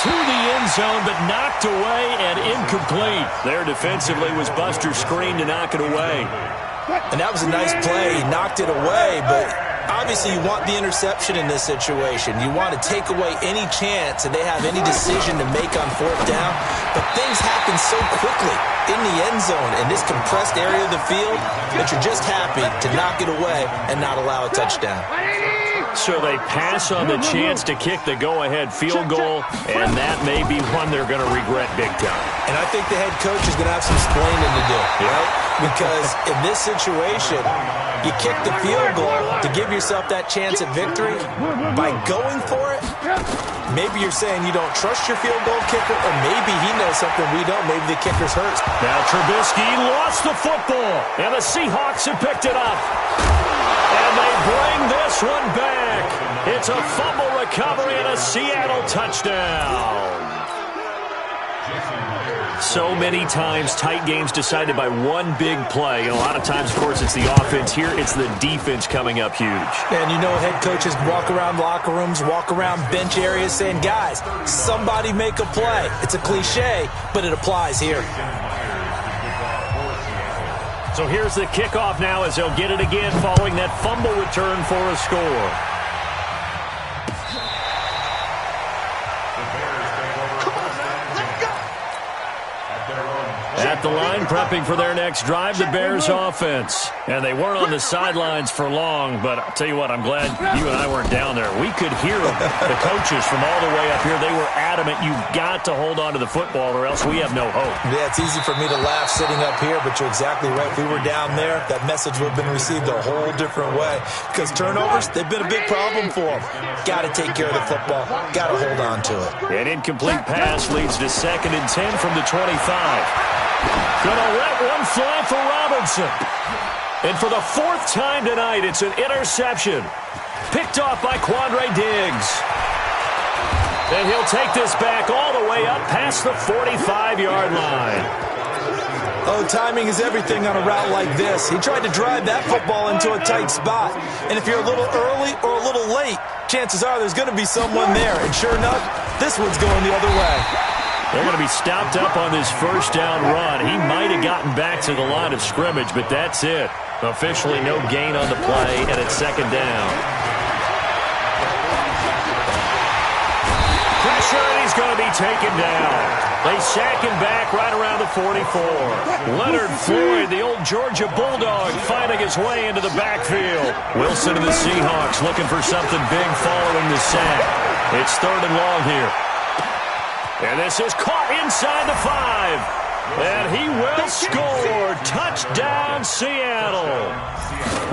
To the end zone, but knocked away and incomplete. There defensively was Buster's screen to knock it away. And that was a nice play. He knocked it away, but obviously you want the interception in this situation. You want to take away any chance that they have any decision to make on 4th down. But things happen so quickly in the end zone in this compressed area of the field that you're just happy to knock it away and not allow a touchdown. So they pass on the chance to kick the go-ahead field goal, and that may be one they're going to regret big time. And I think the head coach is going to have some explaining to do, right? Because in this situation, you kick the field goal to give yourself that chance at victory. By going for it, maybe you're saying you don't trust your field goal kicker, or maybe he knows something we don't. Maybe the kicker's hurt. Now Trubisky lost the football, and the Seahawks have picked it up. And they bring this one back. It's a fumble recovery and a Seattle touchdown. So many times, tight games decided by one big play. And a lot of times, of course, it's the offense. Here, it's the defense coming up huge. And you know head coaches walk around locker rooms, walk around bench areas saying, guys, somebody make a play. It's a cliche, but it applies here. So here's the kickoff now as they'll get it again following that fumble return for a score. At the line, prepping for their next drive, the Bears offense. And they weren't on the sidelines for long, but I'll tell you what, I'm glad you and I weren't down there. We could hear them. The coaches from all the way up here, they were adamant, you've got to hold on to the football or else we have no hope. Yeah, it's easy for me to laugh sitting up here, but you're exactly right. If we were down there, that message would have been received a whole different way. Because turnovers, they've been a big problem for them. Got to take care of the football. Got to hold on to it. An incomplete pass leads to 2nd and 10 from the 25. Gonna let one fly for Robinson. And for the 4th time tonight, it's an interception. Picked off by Quandre Diggs. And he'll take this back all the way up past the 45-yard line. Oh, timing is everything on a route like this. He tried to drive that football into a tight spot. And if you're a little early or a little late, chances are there's going to be someone there. And sure enough, this one's going the other way. They're going to be stopped up on this first down run. He might have gotten back to the line of scrimmage, but that's it. Officially no gain on the play, and it's 2nd down. Pressure, and he's going to be taken down. They sack him back right around the 44. Leonard Floyd, the old Georgia Bulldog, finding his way into the backfield. Wilson of the Seahawks looking for something big following the sack. It's 3rd and long here. And this is caught inside the 5. And he will score. Touchdown, Seattle.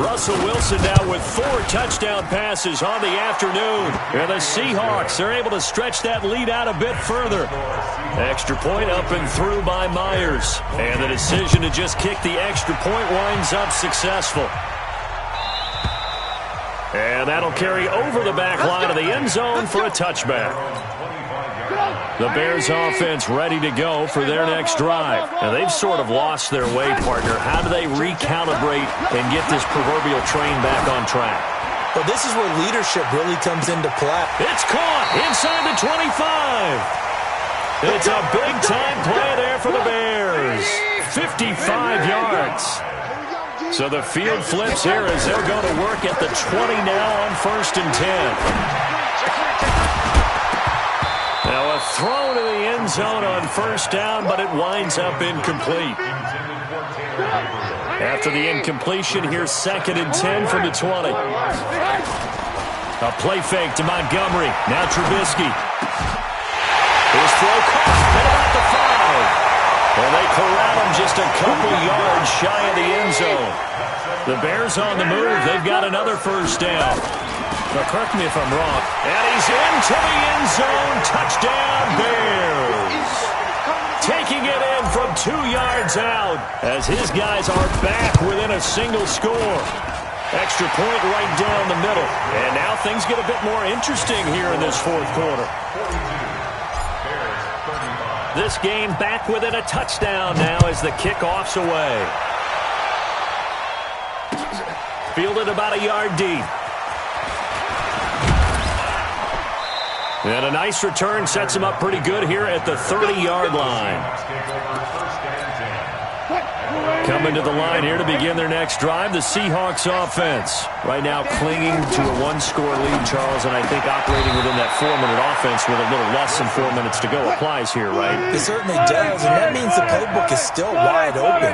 Russell Wilson now with 4 touchdown passes on the afternoon. And the Seahawks are able to stretch that lead out a bit further. Extra point up and through by Myers. And the decision to just kick the extra point winds up successful. And that'll carry over the back line of the end zone for a touchback. The Bears offense ready to go for their next drive. Now, they've sort of lost their way, partner. How do they recalibrate and get this proverbial train back on track? Well, this is where leadership really comes into play. It's caught inside the 25. It's a big-time play there for the Bears. 55 yards. So the field flips here as they'll go to work at the 20 now on 1st and 10. Now a throw to the end zone on 1st down, but it winds up incomplete. After the incompletion, here's 2nd and 10 from the 20. A play fake to Montgomery. Now Trubisky. His throw caught at about the 5. And they corral him just a couple yards shy of the end zone. The Bears on the move. They've got another 1st down. Now, correct me if I'm wrong. And he's into the end zone. Touchdown, Bears. Taking it in from 2 yards out as his guys are back within a single score. Extra point right down the middle. And now things get a bit more interesting here in this 4th quarter. This game back within a touchdown now as the kickoff's away. Fielded about a yard deep. And a nice return sets him up pretty good here at the 30-yard line. Coming to the line here to begin their next drive, the Seahawks offense. Right now clinging to a 1-score lead, Charles, and I think operating within that 4-minute offense with a little less than 4 minutes to go applies here, right? It certainly does, and that means the playbook is still wide open.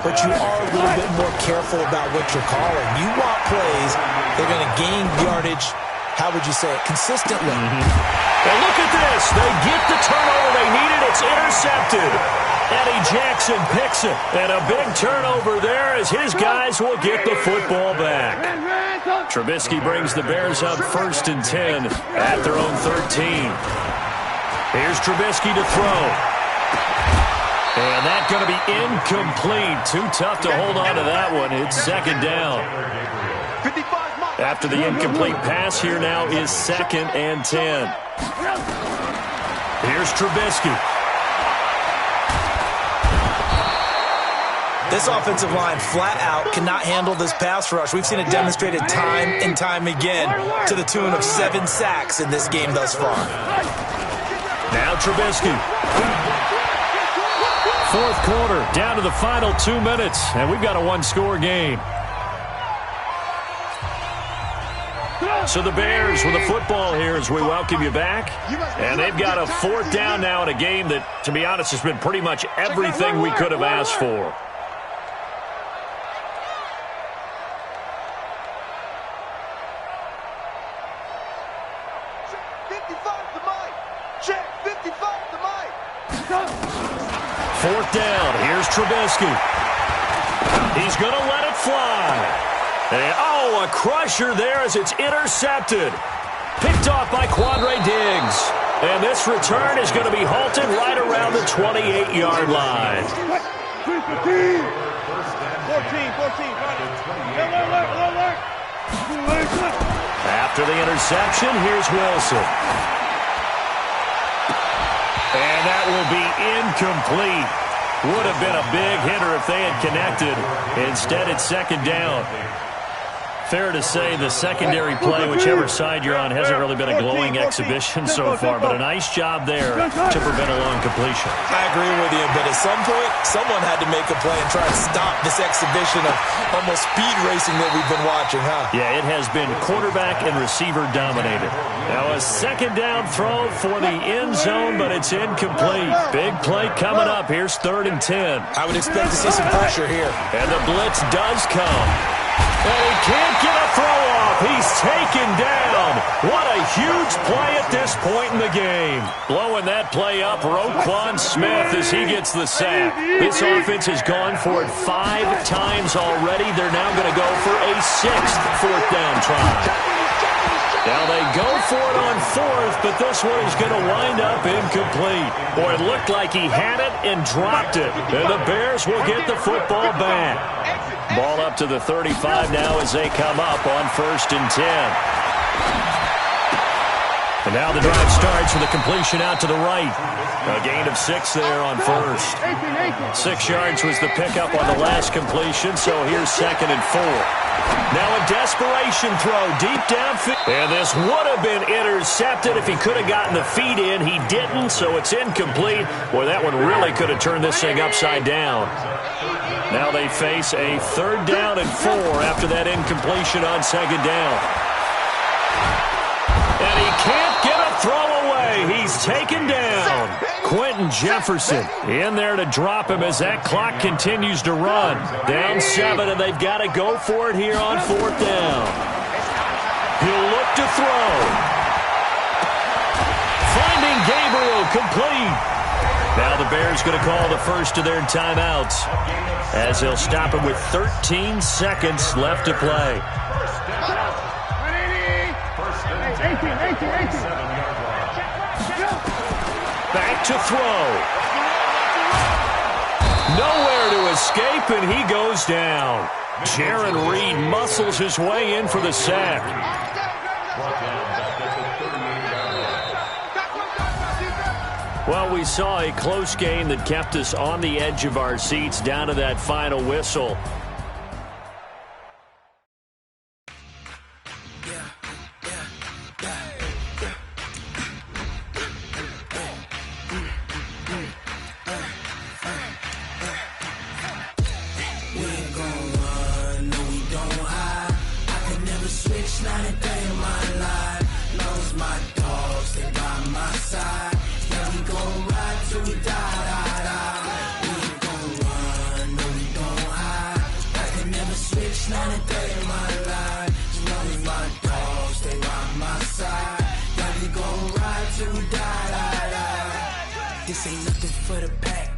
But you are a little bit more careful about what you're calling. You want plays, they're going to gain yardage, how would you say it, consistently. And look at this. They get the turnover they needed. It's intercepted. Eddie Jackson picks it. And a big turnover there as his guys will get the football back. Trubisky brings the Bears up 1st and 10 at their own 13. Here's Trubisky to throw. And that's going to be incomplete. Too tough to hold on to that one. It's 2nd down. After the incomplete pass, here now is 2nd and 10. Here's Trubisky. This offensive line flat out cannot handle this pass rush. We've seen it demonstrated time and time again to the tune of 7 sacks in this game thus far. Now Trubisky. 4th quarter, down to the final 2 minutes, and we've got a 1-score game. So the Bears with the football here as we welcome you back. And they've got a 4th down now in a game that, to be honest, has been pretty much everything we could have asked for. Fourth down. Here's Trubisky. He's going to let it fly. And, a crusher there as it's intercepted. Picked off by Quandre Diggs. And this return is going to be halted right around the 28-yard line. 14. After the interception, here's Wilson. And that will be incomplete. Would have been a big hitter if they had connected. Instead, it's 2nd down. Fair to say the secondary play, whichever side you're on, hasn't really been a glowing exhibition so far, but a nice job there to prevent a long completion. I agree with you, but at some point, someone had to make a play and try to stop this exhibition of almost speed racing that we've been watching, huh? Yeah, it has been quarterback and receiver dominated. Now a 2nd down throw for the end zone, but it's incomplete. Big play coming up. Here's 3rd and 10. I would expect to see some pressure here. And the blitz does come. And he can't get a throw off. He's taken down. What a huge play at this point in the game. Blowing that play up, Roquan Smith, as he gets the sack. This offense has gone for it 5 times already. They're now going to go for a 6th fourth down try. Now they go for it on 4th, but this one is going to wind up incomplete. Boy, it looked like he had it and dropped it. And the Bears will get the football back. Ball up to the 35 now as they come up on 1st and 10. And now the drive starts with a completion out to the right. A gain of 6 there on 1st. 6 yards was the pickup on the last completion, so here's 2nd and 4. Now a desperation throw deep downfield. And this would have been intercepted if he could have gotten the feet in. He didn't, so it's incomplete. Boy, that one really could have turned this thing upside down. Now they face a 3rd down and 4 after that incompletion on 2nd down. And he can't get a throw away. He's taken down. Quentin Jefferson in there to drop him as that clock continues to run. Down 7, and they've got to go for it here on 4th down. He'll look to throw. Finding Gabriel complete. Now the Bears going to call the first of their timeouts as they'll stop him with 13 seconds left to play. 18. Back to throw. Nowhere to escape, and he goes down. Jaron Reed muscles his way in for the sack. Well, we saw a close game that kept us on the edge of our seats down to that final whistle. This ain't nothing for the pack.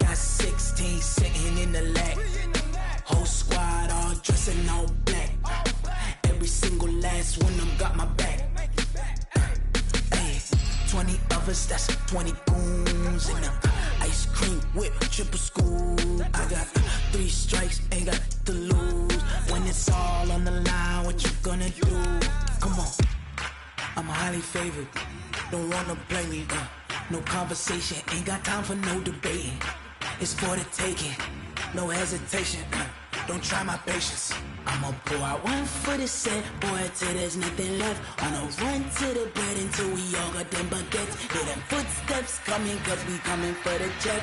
Got 16 sitting in the lag. Whole squad all dressing all black. Every single last one of them got my back. Hey, 20 of us, that's 20 goons in the ice cream whip, triple scoop. I got 3 strikes, ain't got to lose. When it's all on the line, what you gonna do? Come on, I'm highly favored. Don't wanna play me, no conversation, ain't got time for no debating. It's for the taking, no hesitation. Don't try my patience. I'ma pour out one for the set, boy, till there's nothing left. On a run to the bread until we all got them baguettes. Hear them footsteps coming, cause we coming for the check.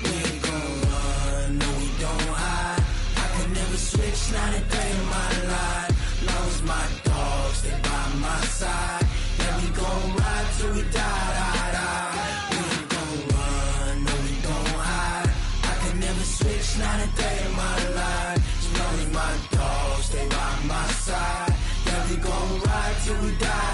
We ain't gon' run, no we don't hide. I could never switch, not a day in my life. Long as my dogs stay by my side. Yeah, we gon' ride till we die. We ain't gon' run, no we don't hide. I could never switch, not a day in my life. As long as my dogs stay by my side. Yeah, we gon' ride till we die.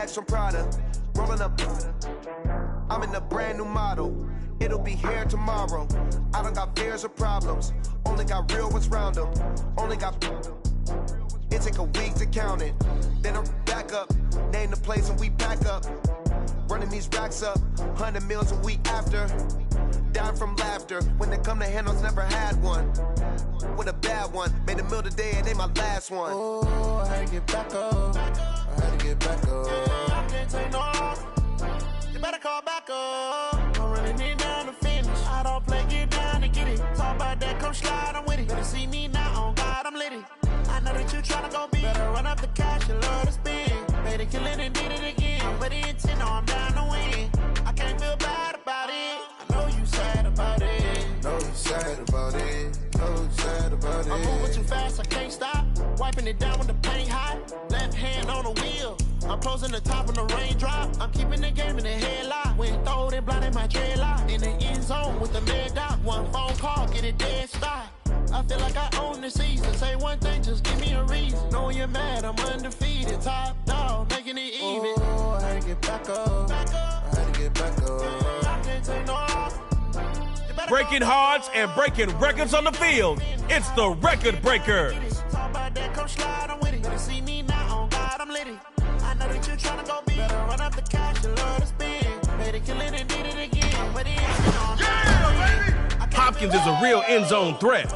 From Prada, rolling up. I'm in a brand new model. It'll be here tomorrow. I don't got fears or problems. Only got real ones round them. Only got. It take a week to count it. Then I back up, name the place and we pack up. Running these racks up, 100 meals a week after. Dying from laughter. When they come to handles, never had one. With a bad one, made a meal today and they my last one. Oh, I had to get back up. I had to get back up. I can't take no off. You better call back up. I'm running it down to finish. I don't play, get down to get it. Talk about that, come slide, I'm with it. Better see me now, on God, I'm lit it. I know that you tryna go big. Better run up the cash, you love to spend. Made it, kill it, and did it again. But the intent, no, I'm down to win. I can't feel bad about it. I know you sad about it. Know you sad about it. Know you sad about it. I'm moving too fast, I can't stop. Wiping it down with the paint hot. Left hand on the wheel. I'm closing the top when the raindrop. I'm keeping the game in the headlock. When throwed and blinded my dreadlock. In the end zone with the mad dot. One phone call, get it dead stop. I feel like I own the season. Say one thing, just give me a reason. Knowing you're mad, I'm undefeated. Top dog, making it even. Oh, I had to get back up. I had to get back up. I can't take no off. Breaking hearts and breaking records on the field. It's the Record Breaker. Talk about that, come slide, I'm with it. Better see me now, on God, I'm lit it. I know that you tryna go big. Better run up the cash, you love to spend. Made it, kill it, and did it again. But it ain't Hopkins is a real end zone threat.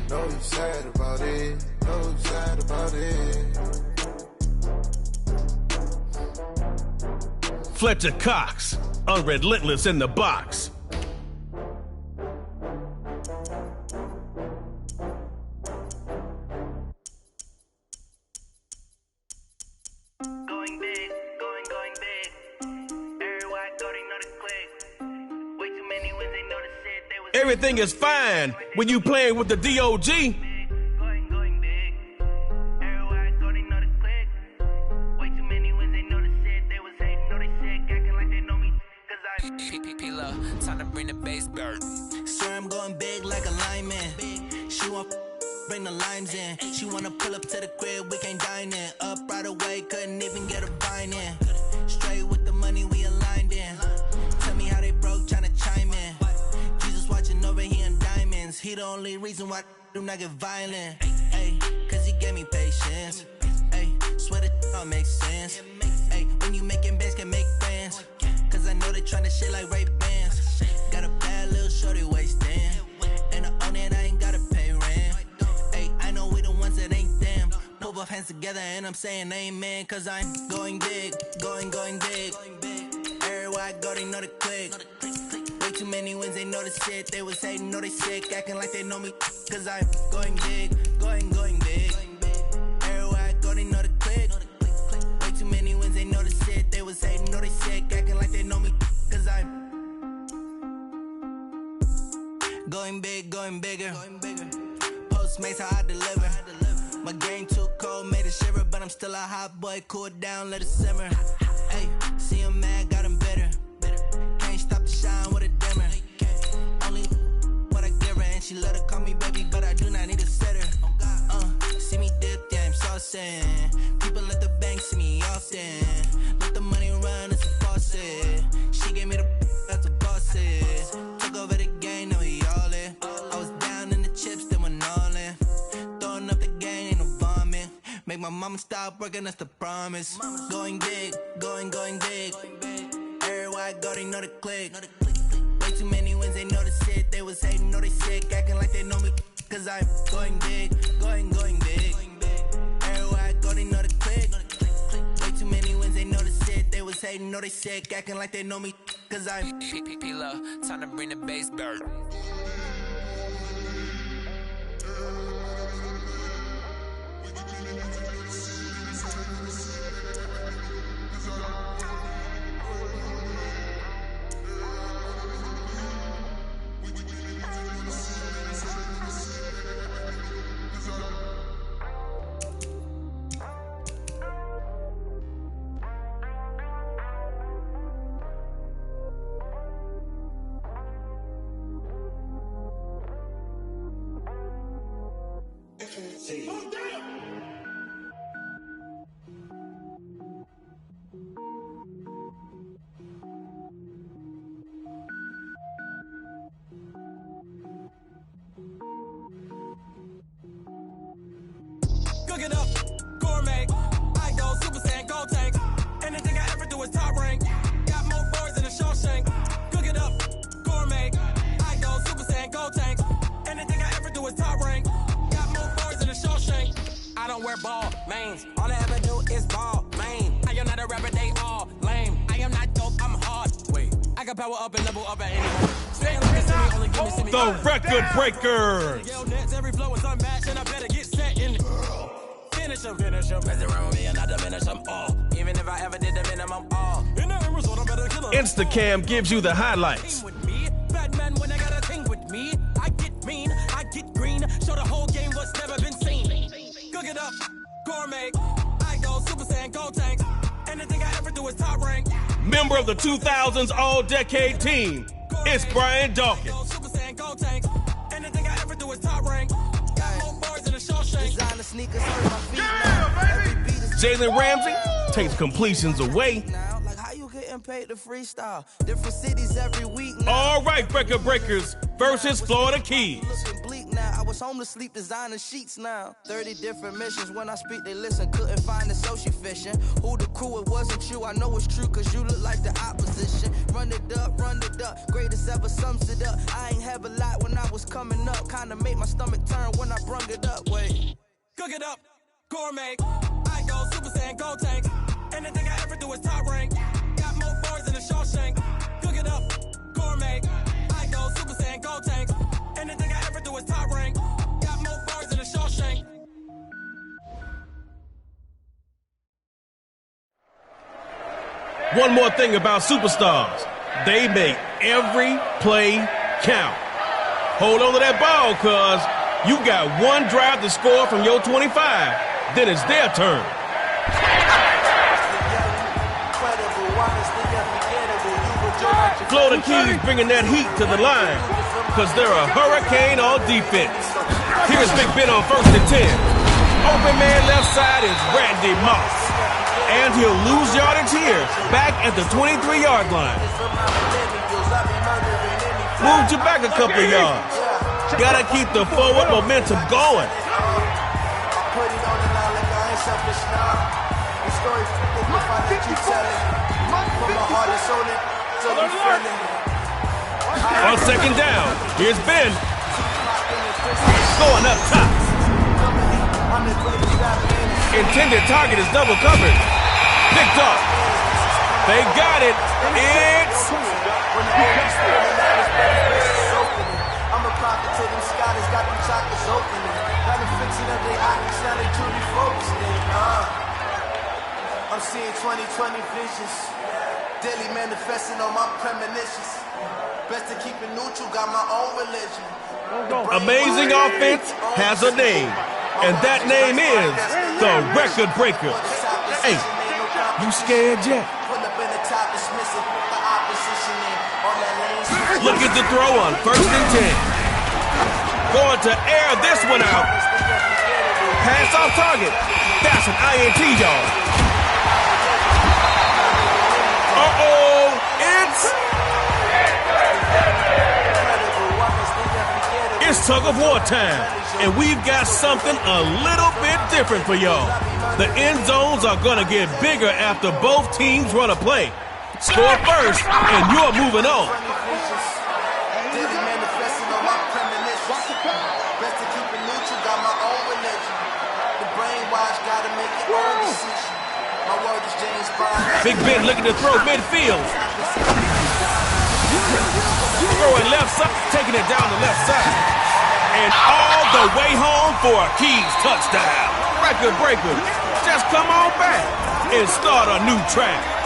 Know you sad about it. Know you sad about it. Fletcher Cox, unrelentless in the box. Going big, going big. Everywhere I go, they know the click. Way too many wins, they know the shit. They was Everything is fine when you playing with the DOG. going big. Everywhere I go, they know the click. Way too many wins, they know the shit. They was hating, know they sick, acting like they know me. Cause I Time to bring the bass bird. Swear I'm going big like a lineman. She want bring the limes in. She wanna pull up to the crib, we can't dine in. Up right away, couldn't even get a vine in. Straight with the money, we aligned in. Tell me how they broke, tryna chime in. Jesus watching over here in diamonds. He the only reason why I do not get violent. Ay, cause he gave me patience. Ay, swear that all makes sense. Ay, when you making bands, can make friends. Cause I know they tryna shit like Ray-Bans. Got a bad little shorty wasting. And I own it, I ain't gotta pay rent. Ay, I know we the ones that ain't them. Pull both hands together and I'm saying amen. Cause I'm going big, going big. Everywhere I go, they know the click. Way too many wins, they know the shit. They was hating, know they sick, acting like they know me. Cause I'm going big, going big. Everywhere I go, they know the click. Way too many wins, they know the shit. They was hating, know they sick, acting like they know me. Cause I'm going big, going bigger. Postmates, how I deliver. My game too cold, made it shiver. But I'm still a hot boy, cool down, let it simmer. Hey, see him mad, got him bitter. Can't stop the shine with a dimmer. Only what I give her, and she let her call me baby, but I do not need a sitter. See me dip, yeah, I'm saucing. People at the bank see me often. Let the money run, it's a faucet. She gave me the that's a bosses. Took over the game, now we all in. I was down in the chips, then went all in. Throwing up the game, ain't no vomit. Make my mama stop working, that's the promise. Going big, going big. Everywhere I go, they know the click. Way too many wins, they know the shit. They was hating, know they sick, acting like they know me. Cause I'm going big, going big. Everywhere I go, they know the click. Way too many wins, they know the shit. They was hating, know they sick, acting like they know me. Cause I'm Time to bring the bass bird. it up, gourmet. I go Super Saiyan, gold tank. Anything I ever do is top rank. Got more boards than a Shawshank. Cook it up, gourmet. I go Super Saiyan, gold tank. Anything I ever do is top rank. Got more boards than a Shawshank. I don't wear ball mains. All I ever do is ball main. I am not a rapper, they all lame. I am not dope, I'm hard. Wait, I got power up and level up at any moment. The Record Breakers. Yo, nets, every flow is unmatched, and I better get set in. Finish them. Mess around with me and I diminish them all. Even if I ever did the minimum all. In the end result, I'm better kill them. Instacam gives you the highlights. Batman, when I got a thing with me, I get mean, I get green. Show the whole game what's never been seen. Cook it up, gourmet. I go Super Saiyan, gold tank. Anything I ever do is top rank. Member of the 2000s All-Decade Team, it's Brian Dawkins. Super Saiyan, gold tank. Anything I ever do is top rank. Got more bars than a Shawshank. Designer sneakers hurt my feet. Yeah, baby. Jalen Ramsey takes completions away. Like how you getting paid to freestyle? Different cities every week now. All right, Record Breakers versus Florida Keys. Looking bleak now. I was homeless, sleep designing sheets now. 30 different missions. When I speak, they listen. Couldn't find the social fishing. Who the crew? It wasn't you. I know it's true, cause you look like the opposition. Run it up. Greatest ever sums it up. I ain't have a lot when I was coming up. Kinda made my stomach turn when I brung it up. Wait. Cook it up. Gourmet. I go Super Saiyan, gold tank. Anything I ever do is top rank. Got more bars than a Shawshank. Cook it up. Gourmet. I go Super Saiyan, gold tank. Anything I ever do is top rank. Got more bars than a Shawshank. One more thing about superstars. They make every play count. Hold on to that ball, cuz you got one drive to score from your 25. Then it's their turn. Florida Keys bringing that heat to the line because they're a hurricane on defense. Here's Big Ben on 1st and 10. Open man left side is Randy Moss. And he'll lose yardage here, back at the 23-yard line. Moved you back a couple of yards. Gotta keep the forward momentum going. On 2nd down, here's Ben. Going up top. Intended target is double covered. Picked up. They got it. It's... I'm a prophet to them scholars, got them chakras opening. Got them fixing up their eyes, now they truly focusing. I'm seeing 2020 visions. Daily manifesting on my premonitions. Best to keep it neutral, got my own religion. Amazing offense has a name, and that name is the Record Breakers. Hey, you scared yet? Look at the throw on 1st and 10. Going to air this one out. Pass off target. That's an INT, y'all. Uh-oh, it's tug of war time, and we've got something a little bit different for y'all. The end zones are gonna get bigger after both teams run a play. Score first, and you're moving on. Big Ben looking to throw midfield. Throwing left side, taking it down the left side. And all the way home for a Keys touchdown. Record Breakers, just come on back and start a new track.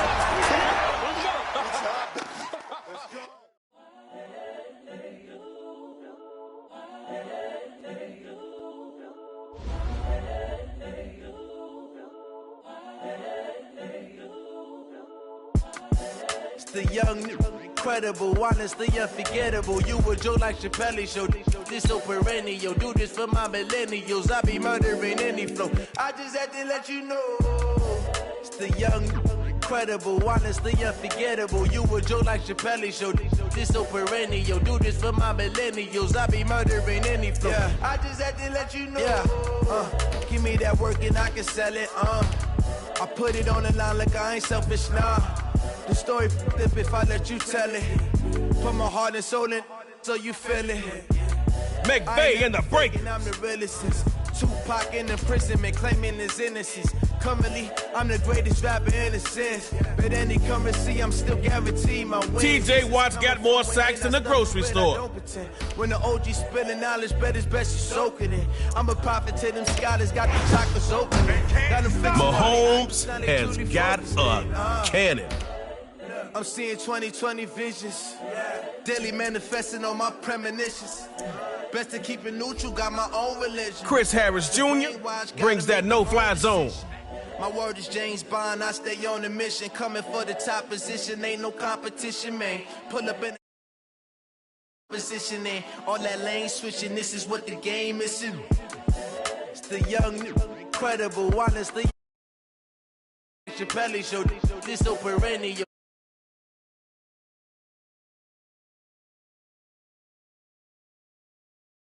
The young, incredible, honestly unforgettable. You a joke like Chappelle show. This so perennial. Do this for my millennials. I be murdering any flow. I just had to let you know. It's the young, incredible, honestly unforgettable. You a joke like Chappelle show. This so perennial. Do this for my millennials. I be murdering any flow. Yeah. I just had to let you know. Yeah. Give me that work and I can sell it. I put it on the line like I ain't selfish, nah. The story flip if I let you tell it. Put my heart and soul in so you feel it. McVay in the break. I'm the realest since Tupac in imprisonment, claiming his innocence. Currently, I'm the greatest rapper in a sense. But any currency, I'm still guaranteed my wins. TJ Watt's got more sacks than the grocery store. When the OG spilling knowledge, bet it's best you soak it in. I'm a prophet to them scholars, got the chocolates open. Mahomes has got a cannon. I'm seeing 2020 visions. Daily manifesting on my premonitions. Best to keep it neutral, got my own religion. Chris Harris Jr. brings that no-fly zone. My word is James Bond, I stay on the mission. Coming for the top position, ain't no competition, man. Pull up in position and all that lane switching. This is what the game is. It's the young, incredible, honestly. Chappelle show, this so perennial.